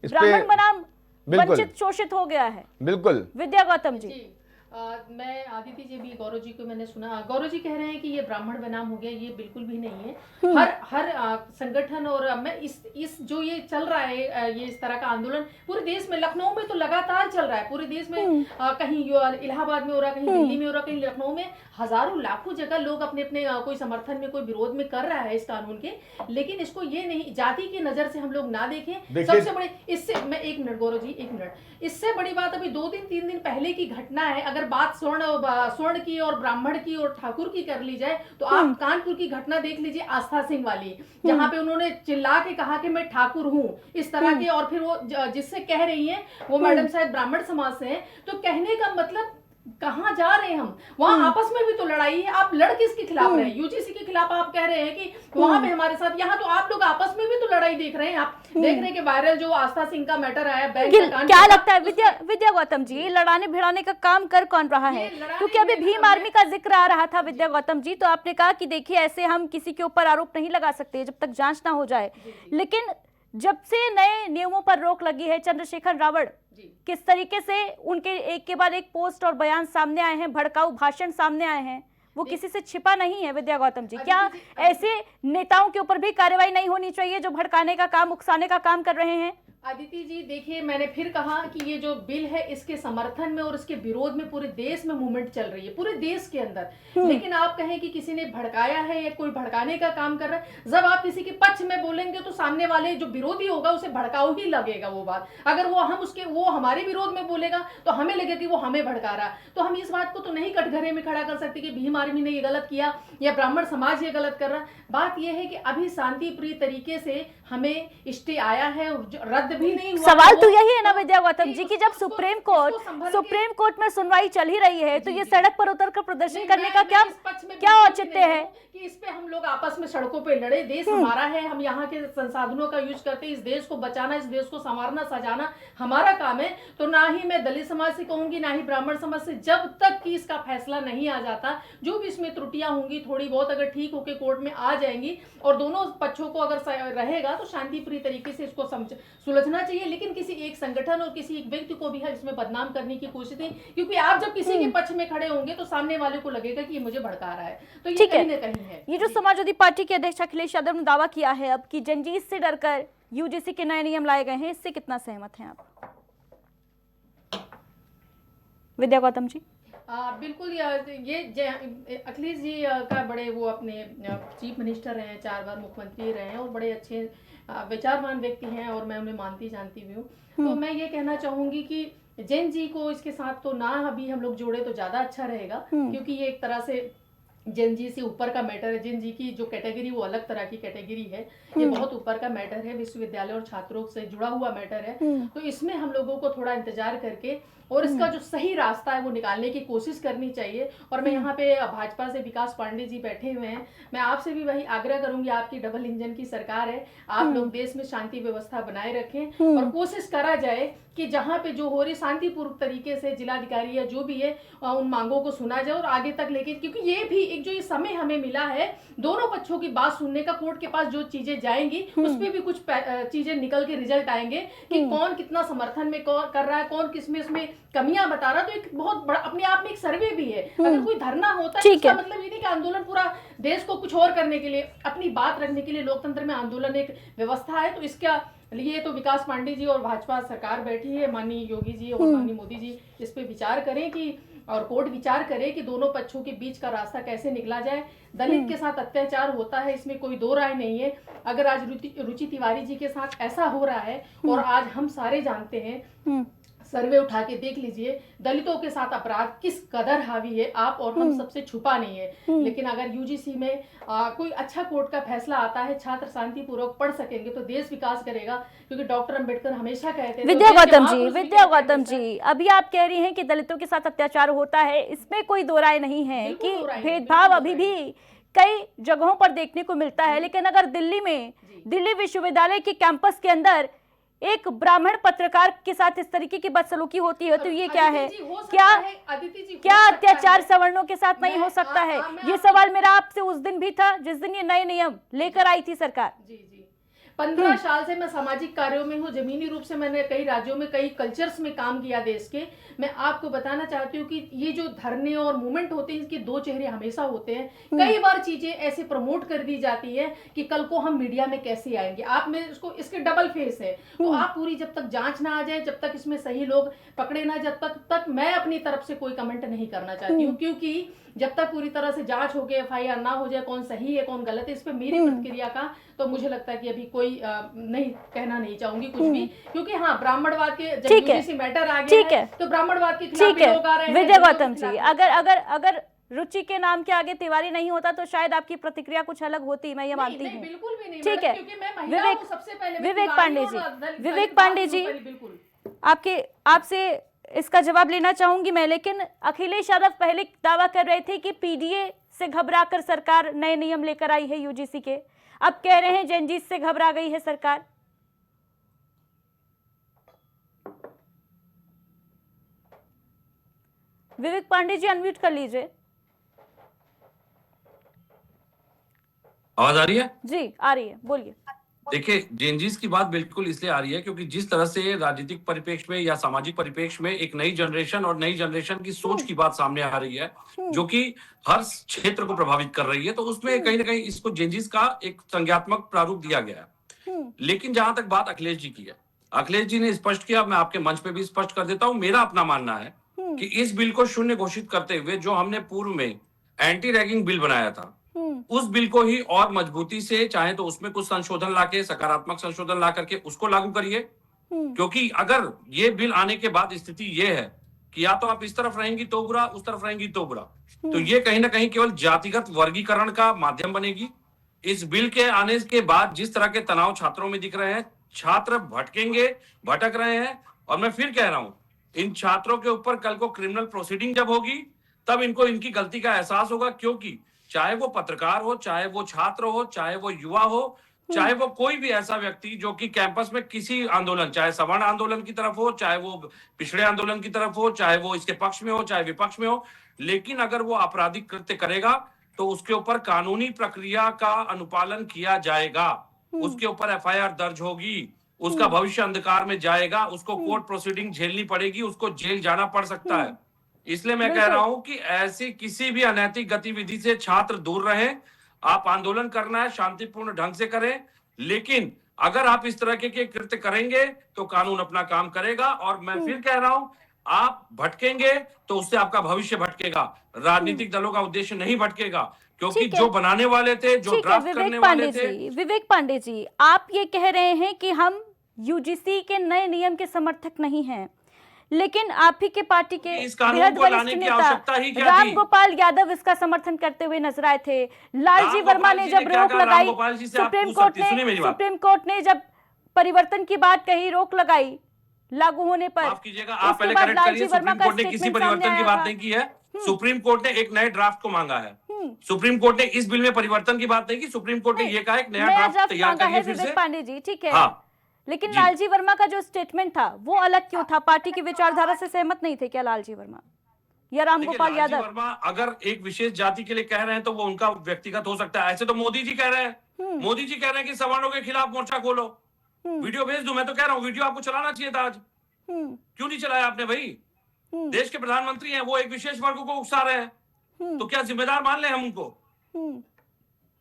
Speaker 1: ब्राह्मण बनाम वंचित शोषित हो गया है।
Speaker 9: बिल्कुल।
Speaker 1: विद्या गौतम जी,
Speaker 8: मैं आदित्य जी भी, गौरव जी को मैंने सुना, गौरव जी कह रहे हैं कि ये ब्राह्मण बनाम हो गया, ये बिल्कुल भी नहीं है। हर संगठन और मैं इस जो ये चल रहा है, ये इस तरह का आंदोलन पूरे देश में, लखनऊ में तो लगातार चल रहा है, पूरे देश में कहीं इलाहाबाद में हो रहा, कहीं दिल्ली में हो रहा, कहीं लखनऊ में, हजारों लाखों जगह लोग अपने अपने कोई समर्थन में, कोई विरोध में कर रहा है इस कानून के। लेकिन इसको ये नहीं, जाति की नजर से हम लोग ना देखें। सबसे बड़े इससे, मैं 1 मिनट गौरव जी, 1 मिनट, इससे बड़ी बात अभी 2 दिन 3 दिन पहले की घटना है। अगर बात स्वर्ण की और ब्राह्मण की और ठाकुर की कर ली जाए तो आप कानपुर की घटना देख लीजिए, आस्था सिंह वाली, जहां पे उन्होंने चिल्ला के कहा कि मैं ठाकुर हूं, इस तरह के। और फिर वो जिससे कह रही हैं वो मैडम शायद ब्राह्मण समाज से हैं, तो कहने का मतलब कहां जा रहे हैं हम? वहां आपस में भी तो लड़ाई है। आप लड़ किसके खिलाफ रहे हैं? यूजीसी के खिलाफ आप कह रहे हैं कि वहां पे हमारे साथ, यहाँ तो आप लोग आपस में भी तो लड़ाई देख रहे हैं। आप देख रहे हैं कि वायरल जो आस्था सिंह का मैटर आया, बैंक
Speaker 1: क्या लगता है विद्या गौतम जी, लड़ाने भिड़ाने का काम कर कौन रहा है? क्योंकि अभी भीम आर्मी का जिक्र आ रहा था विद्या गौतम जी, तो आपने कहा कि देखिए ऐसे हम किसी के ऊपर आरोप नहीं लगा सकते जब तक जांच ना हो जाए। लेकिन जब से नए नियमों पर रोक लगी है, चंद्रशेखर रावण किस तरीके से उनके एक के बाद एक पोस्ट और बयान सामने आए हैं, भड़काऊ भाषण सामने आए हैं, वो किसी से छिपा नहीं है। विद्या गौतम जी, क्या ऐसे नेताओं के ऊपर भी कार्रवाई नहीं होनी चाहिए जो भड़काने का काम, उकसाने का काम कर रहे हैं?
Speaker 8: अदिति जी देखिए, मैंने फिर कहा कि ये जो बिल है इसके समर्थन में और इसके विरोध में पूरे देश में मूवमेंट चल रही है, पूरे देश के अंदर। लेकिन आप कहें कि किसी ने भड़काया है या कोई भड़काने का काम कर रहा है, जब आप किसी के पक्ष में बोलेंगे तो सामने वाले जो विरोधी होगा उसे भड़काऊ ही लगेगा वो बात। अगर वो हमारे विरोध में बोलेगा तो हमें लगेगा कि वो हमें भड़का रहा। तो हम इस बात को तो नहीं कटघरे में खड़ा कर सकते कि भीम आर्मी ने ये गलत किया या ब्राह्मण समाज ये गलत कर रहा। बात यह है कि अभी शांतिप्रिय तरीके से हमें स्टे आया है, रद्द भी नहीं हुआ।
Speaker 1: सवाल तो यही है ना विद्या गौतम जी कि जब सुप्रीम कोर्ट में सुनवाई चल ही रही है तो ये सड़क पर उतरकर प्रदर्शन करने का क्या औचित्य है
Speaker 8: कि इस पे हम लोग आपस में सड़कों पे लड़े। देश हमारा है, हम यहाँ के संसाधनों का यूज करते, इस देश को बचाना, इस देश को संवारना सजाना हमारा काम है। तो ना ही मैं दलित समाज से कहूंगी, ना ही ब्राह्मण समाज से, जब तक कि इसका फैसला नहीं आ जाता, जो भी इसमें त्रुटियां होंगी थोड़ी बहुत अगर ठीक होकर कोर्ट में आ जाएंगी और दोनों पक्षों को अगर रहेगा तो शांतिप्रिय तरीके से इसको सुलझना चाहिए। लेकिन किसी एक संगठन और किसी एक व्यक्ति को भी इसमें बदनाम करने की कोशिश नहीं, क्योंकि आप जब किसी के पक्ष में खड़े होंगे तो सामने वाले को लगेगा कि ये मुझे भड़का रहा है। तो ये कहीं ना कहीं है।
Speaker 1: ये जो समाजवादी पार्टी के अध्यक्ष अखिलेश यादव ने दावा किया है अब कि जनजीत से डरकर यूजीसी के नए नियम लाए गए हैं, इससे कितना सहमत हैं आप? विद्या गौतम जी।
Speaker 8: बिल्कुल, ये अखिलेश जी का बड़े वो अपने चीफ मिनिस्टर रहे हैं, 4 बार मुख्यमंत्री रहे हैं और बड़े अच्छे विचारवान व्यक्ति हैं और मैं उन्हें मानती जानती भी हूँ। तो मैं ये कहना चाहूंगी कि जैन जी को इसके साथ तो ना अभी हम लोग जोड़े तो ज्यादा अच्छा रहेगा, क्योंकि ये एक तरह से जैन जी से ऊपर का मैटर है। जैन जी की जो कैटेगरी वो अलग तरह की कैटेगरी है, ये बहुत ऊपर का मैटर है, विश्वविद्यालय और छात्रों से जुड़ा हुआ मैटर है। तो इसमें हम लोगों को थोड़ा इंतजार करके और इसका जो सही रास्ता है वो निकालने की कोशिश करनी चाहिए। और मैं यहाँ पे भाजपा से विकास पांडे जी बैठे हुए हैं, मैं आपसे भी वही आग्रह करूंगी, आपकी डबल इंजन की सरकार है, आप लोग देश में शांति व्यवस्था बनाए रखें और कोशिश करा जाए कि जहाँ पे जो हो रही शांतिपूर्वक तरीके से जिलाधिकारी या जो भी है उन मांगों को सुना जाए और आगे तक लेके, क्योंकि ये भी एक जो ये समय हमें मिला है दोनों पक्षों की बात सुनने का, कोर्ट के पास जो चीजें जाएंगी उसमें भी कुछ चीजें निकल के रिजल्ट आएंगे कि कौन कितना समर्थन में कर रहा है, कौन किसमें इसमें कमियां बता रहा। तो एक बहुत बड़ा अपने आप में एक सर्वे भी है। अगर कोई धरना होता है इसका मतलब ये नहीं कि आंदोलन पूरा देश को कुछ और करने के लिए, अपनी बात रखने के लिए लोकतंत्र में आंदोलन एक व्यवस्था है। तो इसका लिए तो विकास पांडे जी और भाजपा सरकार बैठी है, माननीय योगी जी और माननीय मोदी जी इस पे विचार करें कि और कोर्ट विचार करे कि दोनों पक्षों के बीच का रास्ता कैसे निकला जाए। दलित के साथ अत्याचार होता है, इसमें कोई दो राय नहीं है। अगर आज रुचि तिवारी जी के साथ ऐसा हो रहा है और आज हम सारे जानते हैं, सर्वे उठा के देख लीजिए दलितों के साथ अपराध किस कदर हावी है, आप और हम सबसे छुपा नहीं है। लेकिन अगर यूजीसी में कोई अच्छा कोर्ट का फैसला आता है, छात्र शांतिपूर्वक पढ़ सकेंगे तो देश विकास करेगा, क्योंकि डॉक्टर अंबेडकर हमेशा कहते थे।
Speaker 1: विद्या गौतम जी, अभी आप कह रही हैं कि दलितों के साथ अत्याचार होता है, इसमें कोई दो राय नहीं है कि भेदभाव अभी भी कई जगहों पर देखने को मिलता है। लेकिन अगर दिल्ली विश्वविद्यालय के कैंपस के अंदर एक ब्राह्मण पत्रकार के साथ इस तरीके की बदसलूकी होती है तो ये क्या है? क्या अत्याचार सवर्णों के साथ नहीं हो सकता है? ये सवाल मेरा आपसे उस दिन भी था जिस दिन ये नए नियम लेकर आई थी सरकार।
Speaker 8: 15 साल से मैं सामाजिक कार्यों में हूँ, जमीनी रूप से मैंने कई राज्यों में कई कल्चर्स में काम किया देश के। मैं आपको बताना चाहती हूँ कि ये जो धरने और मूवमेंट होते हैं इसके दो चेहरे हमेशा होते हैं। कई बार चीजें ऐसे प्रमोट कर दी जाती है कि कल को हम मीडिया में कैसे आएंगे, आप में इसके डबल फेस है। तो आप पूरी जब तक जांच ना आ जाए, जब तक इसमें सही लोग पकड़े ना, जब तक मैं अपनी तरफ से कोई कमेंट नहीं करना चाहती हूँ, क्योंकि जब तक पूरी तरह से जांच हो गई, FIR ना हो जाए कौन सही है कौन गलत है, इस पे मेरी प्रतिक्रिया का तो मुझे लगता है कि अभी कोई नहीं कहना नहीं चाहूंगी कुछ भी, क्योंकि हाँ ब्राह्मणवाद के जब यूजीसी मैटर आ गया है तो ब्राह्मणवाद के खिलाफ भी लोग आ रहे हैं।
Speaker 1: विद्या गौतम जी, अगर रुचि के नाम के आगे तिवारी नहीं होता तो शायद आपकी प्रतिक्रिया कुछ अलग होती, मैं ये मानती हूँ।
Speaker 8: बिल्कुल भी नहीं,
Speaker 1: ठीक है।
Speaker 8: क्योंकि मैं महिला हूं सबसे पहले।
Speaker 1: विवेक पांडे जी, आपसे इसका जवाब लेना चाहूंगी मैं। लेकिन अखिलेश यादव पहले दावा कर रहे थे कि PDA से घबराकर सरकार नए नियम लेकर आई है यूजीसी के, अब कह रहे हैं जनजीत से घबरा गई है सरकार। विवेक पांडे जी अनम्यूट कर लीजिए।
Speaker 10: आवाज आ रही है?
Speaker 1: जी आ रही है, बोलिए।
Speaker 10: देखिए, चेंजेस की बात बिल्कुल इसलिए आ रही है क्योंकि जिस तरह से राजनीतिक परिप्रेक्ष्य में या सामाजिक परिप्रेक्ष्य में एक नई जनरेशन और नई जनरेशन की सोच की बात सामने आ रही है, जो कि हर क्षेत्र को प्रभावित कर रही है, तो उसमें कहीं ना कहीं इसको चेंजेस का एक संज्ञात्मक प्रारूप दिया गया है। लेकिन जहां तक बात अखिलेश जी की है, अखिलेश जी ने स्पष्ट किया, मैं आपके मंच पे भी स्पष्ट कर देता हूं, मेरा अपना मानना है कि इस बिल को शून्य घोषित करते हुए जो हमने पूर्व में एंटी रैगिंग बिल बनाया था, उस बिल को ही और मजबूती से, चाहे तो उसमें कुछ संशोधन लाके, सकारात्मक संशोधन ला करके उसको लागू करिए। क्योंकि अगर ये बिल आने के बाद स्थिति ये है कि या तो आप इस तरफ रहेंगी तो बुरा, उस तरफ रहेंगी तो बुरा, तो ये कहीं ना कहीं केवल जातिगत वर्गीकरण का माध्यम बनेगी। इस बिल के आने के बाद जिस तरह के तनाव छात्रों में दिख रहे हैं, छात्र भटक रहे हैं, और मैं फिर कह रहा हूं, इन छात्रों के ऊपर कल को क्रिमिनल प्रोसीडिंग जब होगी तब इनको इनकी गलती का एहसास होगा। क्योंकि चाहे वो पत्रकार हो, चाहे वो छात्र हो, चाहे वो युवा हो, चाहे वो कोई भी ऐसा व्यक्ति जो कि कैंपस में किसी आंदोलन, चाहे सवर्ण आंदोलन की तरफ हो, चाहे वो पिछड़े आंदोलन की तरफ हो, चाहे वो इसके पक्ष में हो, चाहे विपक्ष में हो, लेकिन अगर वो आपराधिक कृत्य करेगा तो उसके ऊपर कानूनी प्रक्रिया का अनुपालन किया जाएगा, उसके ऊपर एफआईआर दर्ज होगी, उसका भविष्य अंधकार में जाएगा, उसको कोर्ट प्रोसीडिंग झेलनी पड़ेगी, उसको जेल जाना पड़ सकता है। इसलिए मैं कह रहा हूं कि ऐसी किसी भी अनैतिक गतिविधि से छात्र दूर रहें। आप आंदोलन करना है, शांतिपूर्ण ढंग से करें, लेकिन अगर आप इस तरह के कृत्य करेंगे तो कानून अपना काम करेगा। और मैं फिर कह रहा हूं, आप भटकेंगे तो उससे आपका भविष्य भटकेगा, राजनीतिक दलों का उद्देश्य नहीं भटकेगा, क्योंकि जो बनाने वाले थे, जो ड्राफ्ट करने वाले थे।
Speaker 1: विवेक पांडे जी, आप ये कह रहे हैं कि हम यूजीसी के नए नियम के समर्थक नहीं हैं, लेकिन आप ही के पार्टी के
Speaker 10: इस कानून को लाने की आवश्यकता ही क्या थी?
Speaker 1: राम गोपाल यादव इसका समर्थन करते हुए नजर आए थे। लालजी वर्मा ने जब रोक लगाई, सुप्रीम कोर्ट ने जब परिवर्तन की बात कही, रोक लगाई लागू होने पर,
Speaker 10: माफ कीजिएगा, आप पहले करेक्ट करिए, सुप्रीम कोर्ट ने किसी परिवर्तन की बात नहीं की है। सुप्रीम कोर्ट ने एक नए ड्राफ्ट को मांगा है। सुप्रीम कोर्ट ने इस बिल में परिवर्तन की बात नहीं की, सुप्रीम कोर्ट ने ये कहा एक नया ड्राफ्ट तैयार करिए फिर से।
Speaker 1: पांडे जी, ठीक है, लेकिन लालजी वर्मा का जो स्टेटमेंट था वो अलग क्यों था? पार्टी की विचारधारा से सहमत नहीं थे क्या लालजी वर्मा या रामगोपाल यादव?
Speaker 10: लालजी वर्मा अगर एक विशेष जाति के लिए कह रहे हैं तो वो उनका व्यक्तिगत हो सकता है। ऐसे तो मोदी जी कह रहे हैं, मोदी जी कह रहे हैं कि सवर्णों के खिलाफ मोर्चा खोलो। वीडियो भेज दूं? मैं तो कह रहा हूं वीडियो आपको चलाना चाहिए था आज, क्यों नहीं चलाया आपने भाई? देश के प्रधानमंत्री हैं, वो एक विशेष वर्ग को उकसा रहे हैं, तो क्या जिम्मेदार मान लें हम उनको?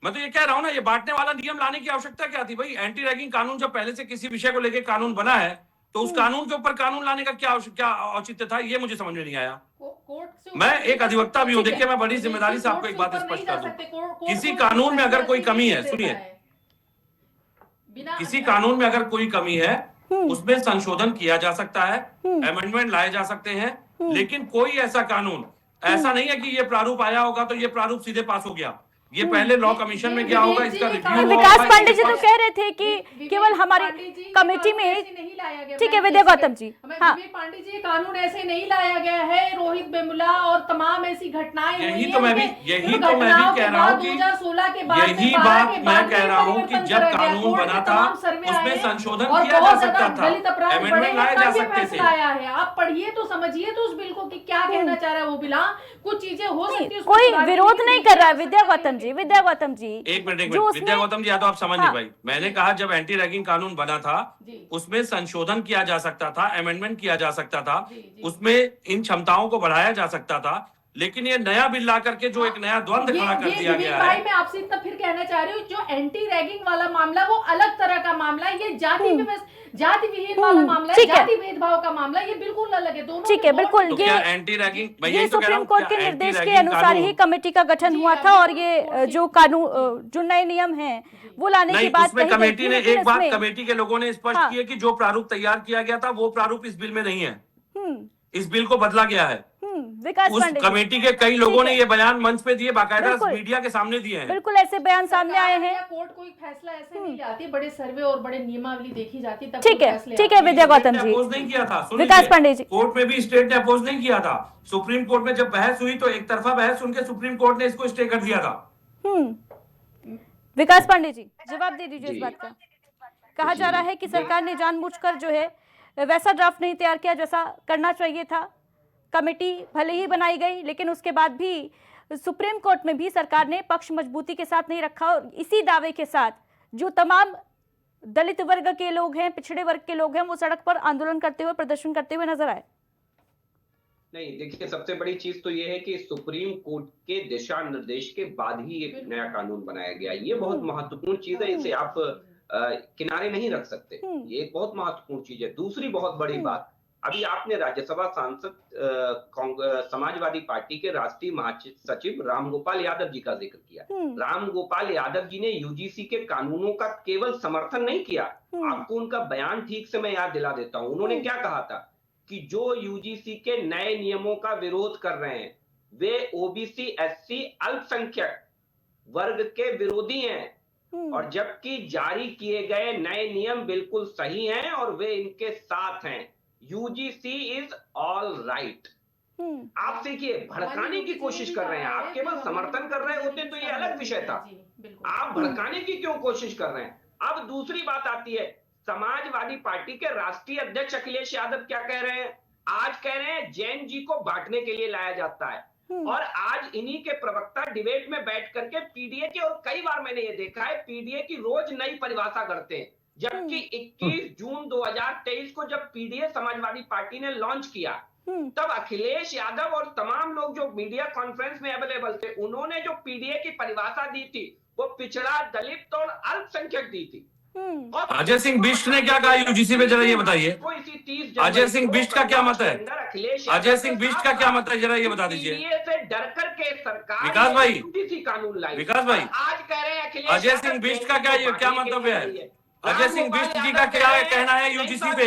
Speaker 10: मैं तो ये कह रहा हूं ना, ये बांटने वाला नियम लाने की आवश्यकता क्या थी भाई? एंटी रैगिंग कानून जब पहले से किसी विषय को लेकर कानून बना है तो उस कानून के ऊपर कानून लाने का क्या औचित्य था, ये मुझे समझ में नहीं आया। मैं एक अधिवक्ता भी हूं, देखिए मैं बड़ी जिम्मेदारी से आपको एक बात स्पष्ट कर दूं, किसी कानून में अगर कोई कमी है, सुनिए, किसी कानून में अगर कोई कमी है उसमें संशोधन किया जा सकता है, अमेंडमेंट लाए जा सकते हैं, लेकिन कोई ऐसा कानून ऐसा नहीं है कि ये प्रारूप आया होगा तो ये प्रारूप सीधे पास हो गया। ये पहले लॉ कमीशन में गया होगा, इसका रिव्यू।
Speaker 1: विकास पांडे जी तो कह रहे थे कि केवल हमारी कमेटी में, ठीक है विद्या गौतम जी, हाँ
Speaker 8: पांडे जी, कानून ऐसे नहीं लाया गया है। रोहित बेमुला और तमाम ऐसी घटनाएं,
Speaker 10: यही तो मैं भी कह रहा हूँ कि
Speaker 8: 2016 के बाद,
Speaker 10: यही बात मैं कह रहा हूँ कि जब कानून बना था उसमें संशोधन किया जा सकता था, अमेंडमेंट लाए जा सकते थे।
Speaker 8: आप पढ़िए तो समझिए तो उस बिल को कि क्या कहना चाह रहा है वो बिल। कुछ चीजें हो सकती है,
Speaker 1: कोई विरोध नहीं कर रहा है। विद्या गौतम जी,
Speaker 10: एक मिनट विद्या गौतम जी, या तो आप समझ नहीं भाई, मैंने कहा जब एंटी रैगिंग कानून बना था उसमें संशोधन किया जा सकता था, अमेंडमेंट किया जा सकता था, उसमें इन क्षमताओं को बढ़ाया जा सकता था, लेकिन ये नया बिल ला करके जो एक नया द्वंद खड़ा कर दिया गया है।
Speaker 8: भाई मैं आपसे इतना फिर कहना चाह रही हूँ, जो एंटी रैगिंग वाला मामला वो अलग तरह का मामला है, ये जाति विहीन वाला मामला है, जाति भेदभाव का मामला, ये बिल्कुल अलग है दोनों।
Speaker 1: ठीक है, बिल्कुल,
Speaker 10: ये एंटी रैगिंग,
Speaker 1: ये सुप्रीम कोर्ट के निर्देश के अनुसार ही कमेटी का गठन हुआ था, और ये जो कानून, जो नए नियम हैं वो लाने की बात
Speaker 10: कही। कमेटी ने एक बात, कमेटी के लोगों ने स्पष्ट किया कि जो प्रारूप तैयार किया गया था वो प्रारूप इस बिल में नहीं है, इस बिल को बदला गया है। उस कमेटी के कई लोगों ने ये बयान मंच पे दिए, बाकायदा मीडिया के सामने दिए हैं।
Speaker 1: बिल्कुल ऐसे बयान सामने आए हैं।
Speaker 8: कोर्ट कोई फैसला ऐसे नहीं लाती, बड़े सर्वे और बड़े नियमावली देखी जाती तब।
Speaker 1: ठीक है विद्या गौतम जी,
Speaker 10: अपोज नहीं किया था,
Speaker 1: विकास पांडे जी,
Speaker 10: कोर्ट में भी स्टेट ने अपोज नहीं किया था। सुप्रीम कोर्ट में जब बहस हुई तो एक तरफा बहस सुन के सुप्रीम कोर्ट ने इसको स्टे कर दिया था।
Speaker 1: विकास पांडे जी जवाब दे दीजिए इस बात का। कहा जा रहा है कि सरकार ने जानबूझकर जो है वैसा ड्राफ्ट नहीं तैयार किया जैसा करना चाहिए था। कमेटी भले ही बनाई गई, लेकिन उसके बाद भी सुप्रीम कोर्ट में भी सरकार ने पक्ष मजबूती के साथ नहीं रखा, और इसी दावे के साथ जो तमाम दलित वर्ग के लोग हैं, पिछड़े वर्ग के लोग हैं, वो सड़क पर आंदोलन करते हुए, प्रदर्शन करते हुए नजर आए?
Speaker 7: नहीं, देखिए, सबसे बड़ी चीज तो ये है कि सुप्रीम कोर्ट के दिशा निर्देश के बाद ही एक नया कानून बनाया गया। ये बहुत महत्वपूर्ण चीज है, इसे आप किनारे नहीं रख सकते। ये एक बहुत महत्वपूर्ण चीज है। दूसरी बहुत बड़ी बात, अभी आपने राज्यसभा सांसद समाजवादी पार्टी के राष्ट्रीय महासचिव रामगोपाल यादव जी का जिक्र किया। रामगोपाल यादव जी ने यूजीसी के कानूनों का केवल समर्थन नहीं किया, आपको उनका बयान ठीक से मैं याद दिला देता हूं। उन्होंने क्या कहा था कि जो यूजीसी के नए नियमों का विरोध कर रहे हैं वे ओबीसी, एससी, अल्पसंख्यक वर्ग के विरोधी हैं, और जबकि जारी किए गए नए नियम बिल्कुल सही हैं और वे इनके साथ हैं। UGC is all right. आप देखिए, भड़काने की कोशिश कर रहे हैं। आप केवल समर्थन कर रहे होते तो ये अलग विषय था, आप भड़काने की क्यों कोशिश कर रहे हैं? अब दूसरी बात आती है, समाजवादी पार्टी के राष्ट्रीय अध्यक्ष अखिलेश यादव क्या कह रहे हैं? आज कह रहे हैं जैन जी को बांटने के लिए लाया जाता है, और आज इन्हीं के प्रवक्ता डिबेट में बैठ करके पीडीए के, और कई बार मैंने ये देखा है, पीडीए की रोज नई परिभाषा करते हैं। जबकि 21 जून 2023 को जब पीडीए समाजवादी पार्टी ने लॉन्च किया, तब अखिलेश यादव और तमाम लोग जो मीडिया कॉन्फ्रेंस में अवेलेबल थे, उन्होंने जो पीडीए की परिभाषा दी थी वो पिछड़ा, दलित और अल्पसंख्यक दी थी।
Speaker 10: अजय सिंह बिष्ट ने क्या कहा यूजीसी में, जरा ये बताइए। अजय सिंह बिष्ट का क्या मत है? अजय सिंह बिष्ट का क्या मत है, जरा ये बता दीजिए।
Speaker 7: से डर करके सरकार
Speaker 10: विकास भाई,
Speaker 7: यूजीसी कानून लाई।
Speaker 10: विकास भाई,
Speaker 7: आज कह रहे हैं
Speaker 10: अजय सिंह बिष्ट का क्या मंतव्य है? अजय सिंह बिष्ट जी का क्या कहना है यूजीसी पे?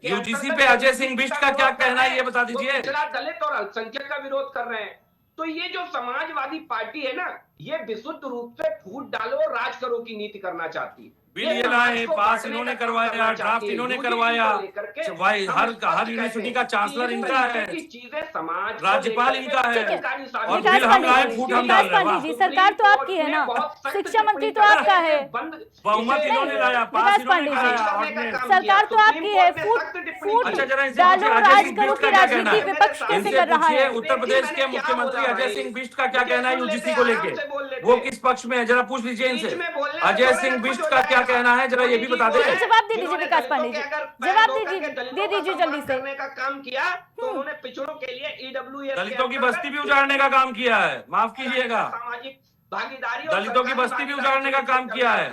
Speaker 10: यूजीसी पे अजय सिंह बिष्ट का क्या कहना है, ये बता दीजिए।
Speaker 7: दलित और अल्पसंख्यक का विरोध कर रहे हैं। तो ये जो समाजवादी पार्टी है ना, ये विशुद्ध रूप से फूट डालो और राज करो की नीति करना चाहती है।
Speaker 10: बिल ये लाए, पास इन्होंने करवाया, ड्राफ्ट इन्होंने करवाया, हर यूनिवर्सिटी का चांसलर इनका है, राज्यपाल इनका है, और बिल हम लाए, फूट हम डाल रहे हैं।
Speaker 1: सरकार तो आपकी है ना, शिक्षा मंत्री तो आपका है,
Speaker 10: बहुमत इन्होंने लाया, पास इन्होंने कराया,
Speaker 1: सरकार तो आपकी है, फूट डालो, राज करो की राजनीति विपक्ष कैसे कर रहा है?
Speaker 10: उत्तर प्रदेश के मुख्यमंत्री अजय सिंह बिष्ट का क्या कहना है यूजीसी को लेके? वो किस पक्ष में है, जरा पूछ लीजिए इनसे। अजय सिंह बिष्ट का क्या कहना है, जरा ये भी बता दें।
Speaker 1: जवाब दे दीजिए विकास पांडे जी, जवाब दे दीजिए जल्दी से।
Speaker 7: करने का काम किया तो उन्होंने पिछड़ों के लिए ईडब्ल्यूएस,
Speaker 10: दलितों की बस्ती भी उजाड़ने का काम किया है, माफ कीजिएगा,
Speaker 7: सामाजिक भागीदारी,
Speaker 10: दलितों की बस्ती भी उजाड़ने का काम किया है।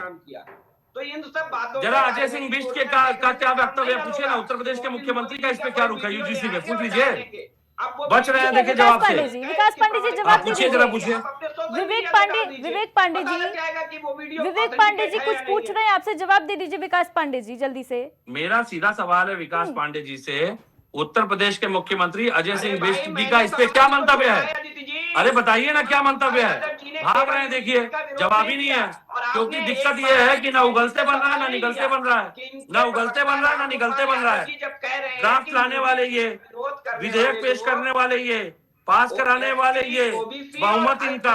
Speaker 7: तो इन सब बातों,
Speaker 10: जरा अजय सिंह बिष्ट के का क्या वक्तव्य पूछे ना, उत्तर प्रदेश के मुख्यमंत्री का इस पे क्या रुख है यूजीसी में, पूछ लीजिए। बच रहे हैं, देखिए जवाब से।
Speaker 1: विकास पांडे जी जवाब
Speaker 10: पूछिए, जरा पूछिए।
Speaker 1: विवेक पांडे जी कुछ पूछ रहे हैं आपसे, जवाब दे दीजिए विकास पांडे जी जल्दी से।
Speaker 10: मेरा सीधा सवाल है विकास पांडे जी से, उत्तर प्रदेश के मुख्यमंत्री अजय सिंह बिष्ट जी का इस पे क्या मंतव्य है? अरे बताइए ना क्या मंतव्य है? भाग रहे हैं, देखिए जवाब ही नहीं है, क्योंकि दिक्कत ये है कि ना उगलते बन रहा है ना निगलते बन रहा है, ना उगलते बन रहा है ना निगलते बन रहा है। ड्राफ्ट लाने वाले ये, विधेयक पेश करने वाले ये, पास कराने वाले ये, बहुमत इनका,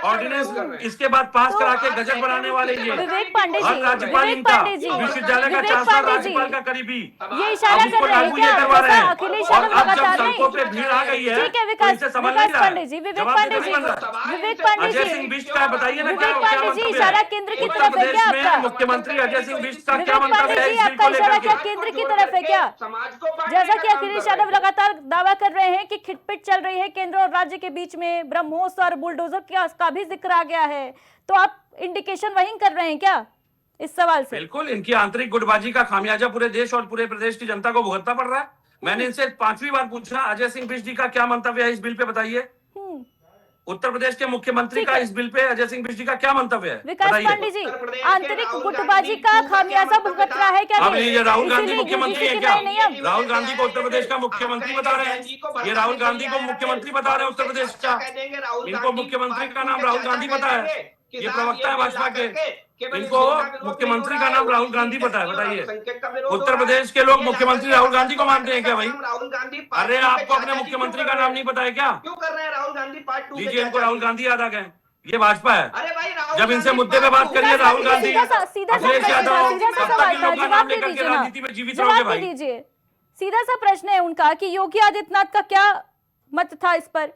Speaker 10: ऑर्डिनेंस इसके बाद पास करा के गजट बनाने वाले ये,
Speaker 1: विवेक पांडे जी,
Speaker 10: और राज्यपाल इनका, विश्वविद्यालय का चांसलर, राज्यपाल का करीबी,
Speaker 1: ये इशारा कर रहे हैं क्या? अखिलेश यादव लगातार
Speaker 10: सड़कों पे भीड़ आ गई है,
Speaker 1: ठीक है विकास
Speaker 10: पांडे
Speaker 1: जी, विवेक पांडे जी,
Speaker 10: अजय सिंह बिष्ट का बताइए ना क्या
Speaker 1: जी, इशारा केंद्र की तरफ है क्या आपका?
Speaker 10: मुख्यमंत्री अजय सिंह बिष्ट का क्या
Speaker 1: विवेक पांडे
Speaker 10: मंतव्य है
Speaker 1: जी,
Speaker 10: इस बिल
Speaker 1: आपका
Speaker 10: को
Speaker 1: इशारा
Speaker 10: लेकर
Speaker 1: क्या
Speaker 10: के?
Speaker 1: केंद्र की तरफ है क्या? जैसा कि अखिलेश यादव लगातार दावा कर रहे हैं कि खिटपिट चल रही है केंद्र और राज्य के बीच में, ब्रह्मोस और बुलडोजर का भी जिक्र आ गया है, तो आप इंडिकेशन वही कर रहे हैं क्या इस सवाल से?
Speaker 10: बिल्कुल, इनकी आंतरिक गुटबाजी का खामियाजा पूरे देश और पूरे प्रदेश की जनता को भुगतना पड़ रहा है। मैंने इनसे 5वीं बार पूछा, अजय सिंह बिष्ट जी का क्या मंतव्य है इस बिल पे, बताइए। उत्तर प्रदेश के मुख्यमंत्री का इस बिल पे अजय सिंह बिष्ट जी का क्या मंतव्य है?
Speaker 1: विकास पांडे जी, आंतरिक गुटबाजी का खामियाजा भुगत रहा है क्या?
Speaker 10: अब ये राहुल गांधी मुख्यमंत्री है क्या? राहुल गांधी को उत्तर प्रदेश का मुख्यमंत्री बता रहे हैं, ये राहुल गांधी को मुख्यमंत्री बता रहे हैं उत्तर प्रदेश का, इनको मुख्यमंत्री का नाम राहुल गांधी पता है, ये प्रवक्ता है भाजपा के, इनको मुख्यमंत्री का नाम राहुल गांधी पता है, बताइए। उत्तर प्रदेश के लोग मुख्यमंत्री राहुल गांधी को मानते हैं क्या भाई? अरे आपको अपने मुख्यमंत्री का नाम नहीं पता है क्या?
Speaker 7: क्यों कर रहे हैं राहुल गांधी पार्ट 2?
Speaker 10: लीजिए, इनको राहुल गांधी याद आ गए, ये भाजपा है। जब इनसे मुद्दे पे बात करिए, राहुल गांधी, अखिलेश यादव, तब तक इन लोग का नाम लेकर के राजनीति में जीवित रहोगे भाई।
Speaker 1: सीधा सा प्रश्न है उनका कि योगी आदित्यनाथ का क्या मत था इस पर?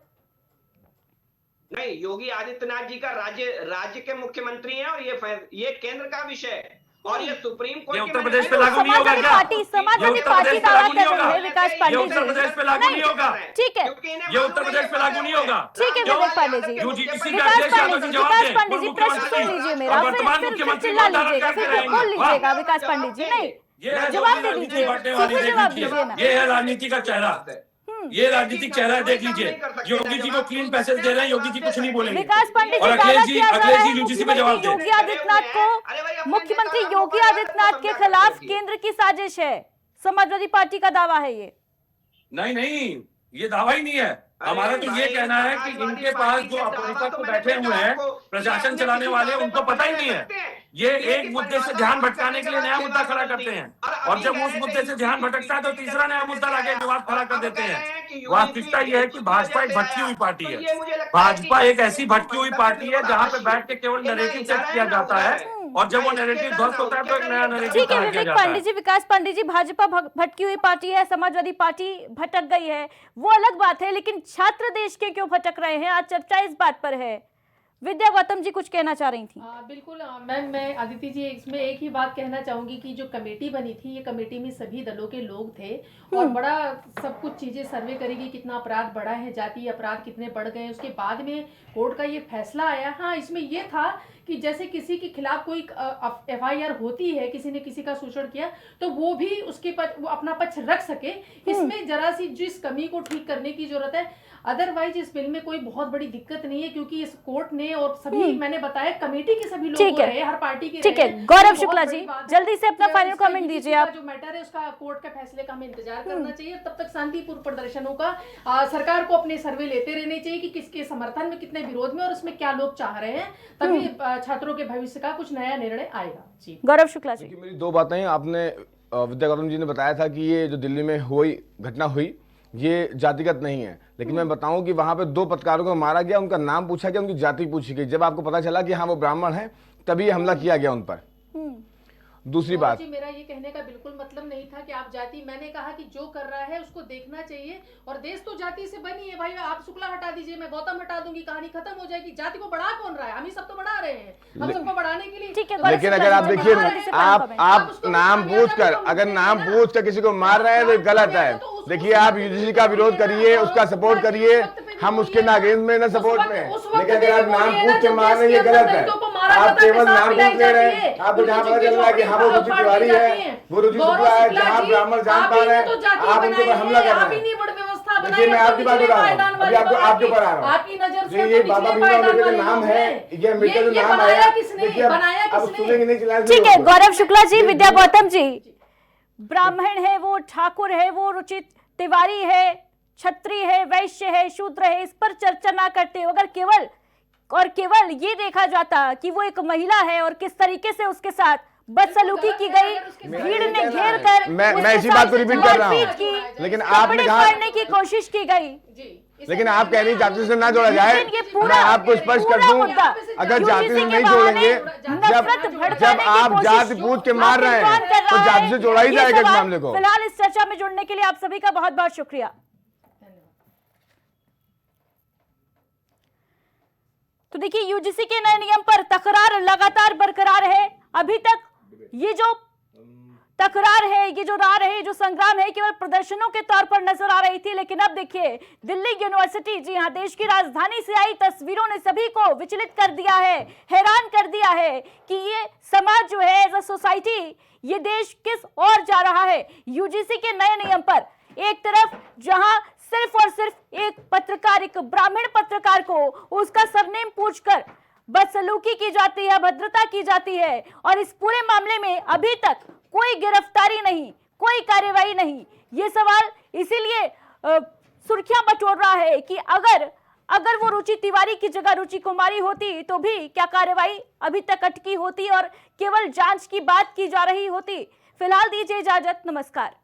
Speaker 7: नहीं, योगी आदित्यनाथ जी का राज्य के मुख्यमंत्री हैं और ये केंद्र का विषय है। और ये सुप्रीम कोर्ट
Speaker 10: ये
Speaker 7: की
Speaker 10: उत्तर
Speaker 7: मैंने-
Speaker 10: प्रदेश पे लागू नहीं होगा क्या?
Speaker 1: समाजवादी
Speaker 10: ये उत्तर
Speaker 1: पार्टी
Speaker 10: प्रदेश पे
Speaker 1: दावा
Speaker 10: लागू नहीं
Speaker 1: कर रही
Speaker 10: होगा?
Speaker 1: है विकास
Speaker 10: ये
Speaker 1: पांडे
Speaker 10: उत्तर
Speaker 1: जी।
Speaker 10: प्रदेश पे लागू नहीं होगा?
Speaker 1: ठीक है,
Speaker 7: क्योंकि इन्हें
Speaker 10: ये
Speaker 7: मालूम
Speaker 10: उत्तर
Speaker 7: है
Speaker 10: प्रदेश
Speaker 7: कि
Speaker 10: पे लागू नहीं होगा?
Speaker 1: ठीक है विवेक पांडे जी।
Speaker 10: यूजीसी का
Speaker 1: विकास
Speaker 10: अध्यक्ष
Speaker 1: पांडे
Speaker 10: यादव
Speaker 1: जी,
Speaker 10: जी जवाब
Speaker 1: विकास
Speaker 10: दें।
Speaker 1: पांडे जी,
Speaker 10: पूर्व
Speaker 1: प्रश्न सुन लीजिए मेरा,
Speaker 10: और
Speaker 1: फिर
Speaker 10: वर्तमान
Speaker 1: फिर
Speaker 10: मुख्यमंत्री
Speaker 1: चिल्ला
Speaker 10: वार्ता
Speaker 1: लीजिएगा,
Speaker 10: करते
Speaker 1: फिर
Speaker 10: रहेंगे।
Speaker 1: बोल
Speaker 10: वाह!
Speaker 1: लीजिएगा विकास पांडे जी। नहीं,
Speaker 10: ये है
Speaker 1: जवाब दे
Speaker 10: राजनीति
Speaker 1: दीजिए,
Speaker 10: बांटने वाली,
Speaker 1: फिर
Speaker 10: देख
Speaker 1: जवाब
Speaker 10: लीजिए।
Speaker 1: दीजिए ना।
Speaker 10: ये है राजनीति का चेहरा, ये राजनीतिक चेहरा है, देख लीजिए। योगी जी को क्लीन पैसेज दे रहे हैं, योगी जी कुछ नहीं बोलेंगे।
Speaker 1: विकास पांडे जी
Speaker 10: और
Speaker 1: दावा
Speaker 10: अखिलेश जी
Speaker 1: किया जा रहा है
Speaker 10: यूजीसी पे जवाब
Speaker 1: मुख्यमंत्री
Speaker 10: दें।
Speaker 1: योगी आदित्यनाथ को, मुख्यमंत्री योगी आदित्यनाथ के खिलाफ केंद्र की साजिश है, समाजवादी पार्टी का दावा है ये।
Speaker 10: नहीं, ये दावा ही नहीं है। हमारा तो ये कहना है कि इनके पास जो अपरिपक्व बैठे हुए हैं, प्रशासन चलाने वाले, उनको पता ही नहीं है। ये एक मुद्दे से ध्यान भटकाने के लिए नया मुद्दा खड़ा करते हैं, और जब उस मुद्दे से ध्यान भटकता है तो तीसरा नया मुद्दा लाके विवाद खड़ा कर देते हैं। वास्तविकता यह है कि भाजपा एक भटकी हुई पार्टी है। भाजपा एक ऐसी भटकी हुई पार्टी है जहाँ पे बैठ के केवल नैरेटिव सेट किया जाता है, और जब वो नैरेटिव ध्वस्त होता है तो एक नया नैरेटिव
Speaker 1: ठीक है
Speaker 10: खड़ा किया
Speaker 1: विवेक
Speaker 10: जाता
Speaker 1: पांडे
Speaker 10: है।
Speaker 1: जी, विकास पांडे जी, भाजपा भटकी हुई पार्टी है, समाजवादी पार्टी भटक गई है, वो अलग बात है, लेकिन छात्र देश के क्यों भटक रहे हैं, आज चर्चा इस बात पर है। विद्या गौतम जी कुछ कहना चाह रही थी।
Speaker 8: बिल्कुल मैं अदिति जी इसमें एक ही बात कहना चाहूंगी कि जो कमेटी बनी थी, ये कमेटी में सभी दलों के लोग थे, और बड़ा सब कुछ चीजें सर्वे करेगी, कितना अपराध बढ़ा है, जातीय अपराध कितने बढ़ गए, उसके बाद में कोर्ट का ये फैसला आया। हाँ, इसमें ये था कि जैसे किसी के खिलाफ कोई FIR होती है, किसी ने किसी का शोषण किया, तो वो भी उसके वो अपना पक्ष रख सके। इसमें जरा सी जिस कमी को ठीक करने की जरूरत है, अदरवाइज इस बिल में कोई बहुत बड़ी दिक्कत नहीं है, क्योंकि इस कोर्ट ने और सभी मैंने बताया कमेटी के सभी लोग रहे, हर पार्टी के
Speaker 1: ठीक है। गौरव शुक्ला जी, जल्दी से अपना फाइनल कमेंट दीजिए आप।
Speaker 8: जो मैटर है उसका कोर्ट के फैसले का हमें इंतजार करना चाहिए, तब तक शांतिपूर्ण प्रदर्शनों का सरकार को अपने सर्वे लेते रहने चाहिए कि किसके समर्थन में, कितने विरोध में, और उसमें क्या लोग चाह रहे हैं, तभी छात्रों के भविष्य का कुछ नया निर्णय आएगा। जी
Speaker 1: गौरव शुक्ला जी,
Speaker 9: मेरी दो बातें, आपने विद्या गौतम जी ने बताया था कि ये जो दिल्ली में घटना हुई ये जातिगत नहीं है, लेकिन मैं बताऊं कि वहां पे 2 पत्रकारों को मारा गया, उनका नाम पूछा गया, उनकी जाति पूछी गई। जब आपको पता चला कि हाँ वो ब्राह्मण है, तभी हमला किया गया उन पर। दूसरी बात,
Speaker 8: जी मेरा ये कहने का बिल्कुल मतलब नहीं था कि आप जाति, मैंने कहा कि जो कर रहा है उसको देखना चाहिए, और देश तो जाति से बनी है भाई। आप शुक्ला हटा दीजिए, मैं गौतम हटा दूंगी, कहानी खत्म हो जाएगी। जाति को बढ़ा कौन रहा है? हम ही सब तो बढ़ा रहे हैं, हम सबको बढ़ाने के लिए।
Speaker 1: ठीक है,
Speaker 9: लेकिन अगर आप देखिए, आप नाम पूछकर, अगर नाम पूछकर किसी को मार रहे हैं तो गलत है। देखिए, आप यूजीसी का विरोध करिए, उसका सपोर्ट करिए, हम उसके ना अगेंस्ट में ना सपोर्ट में, लेकिन अगर आप नाम पूछ के मार रहे हैं ये गलत है। आप केवल नाम पूछ ले रहे हैं, आपको जहाँ पता चल रहा है कि हाँ वो रुचि तिवारी है, वो रुचि शुक्ला है, जहाँ ब्राह्मण जान पा रहे हैं, आप उनके ऊपर हमला कर रहे हैं। देखिए, मैं आपकी बात बता रहा हूँ, अभी आपके ऊपर आ रहा हूँ। ये बाबा भीमा अम्बेडकर का नाम है, ये अम्बेडकर का नाम आया, देखिए अब सुनेंगे नहीं, चलाएंगे।
Speaker 1: ठीक है गौरव शुक्ला जी, विद्या गौतम जी, ब्राह्मण है वो, ठाकुर है वो, रुचि तिवारी है, क्षत्रिय है, वैश्य है, शूद्र है, इस पर चर्चा ना करते। अगर केवल ये देखा जाता कि वो एक महिला है और किस तरीके से उसके साथ बदसलूकी की गई, भीड़ ने घेर कर
Speaker 9: मैं इसी बात को रिपीट कर रहा हूँ, लेकिन आपने कहा
Speaker 1: फाड़ने की कोशिश की गई,
Speaker 9: लेकिन आप कह रही जाति से ना जोड़ा जाए।
Speaker 1: ये पूरा
Speaker 9: मैं आपको स्पष्ट कर दूं, अगर जाति से नहीं जोड़ेंगे, जब आप जाति पूछ के मार रहे हैं तो जाति से जोड़ा ही जाएगा इस मामले को।
Speaker 1: फिलहाल इस चर्चा में जुड़ने के लिए आप सभी का बहुत बहुत शुक्रिया। तो देखिए, यूजीसी के नए नियम पर तकरार लगातार बरकरार है। अभी तक ये जो तकरार है, ये जो रार है, जो संग्राम है, केवल प्रदर्शनों के तौर पर नजर आ रही थी, लेकिन अब देखिए दिल्ली यूनिवर्सिटी, जी हां, देश की राजधानी से आई तस्वीरों ने सभी को विचलित कर दिया है, हैरान कर दिया है कि ये समाज जो है, एज अ सोसाइटी, ये देश किस ओर जा रहा है। यूजीसी के नए नियम पर एक तरफ जहां सिर्फ और सिर्फ एक पत्रकार, एक ब्राह्मण पत्रकार को उसका सरनेम पूछकर बदसलूकी की जाती है, अभद्रता की जाती है, और इस पूरे मामले में अभी तक कोई गिरफ्तारी नहीं, कोई कार्रवाई नहीं। ये सवाल इसीलिए सुर्खियां बटोर रहा है कि अगर वो रुचि तिवारी की जगह रुचि कुमारी होती तो भी क्या कार्रवाई अभी तक अटकी होती और केवल जांच की बात की जा रही होती। फिलहाल दीजिए इजाजत, नमस्कार।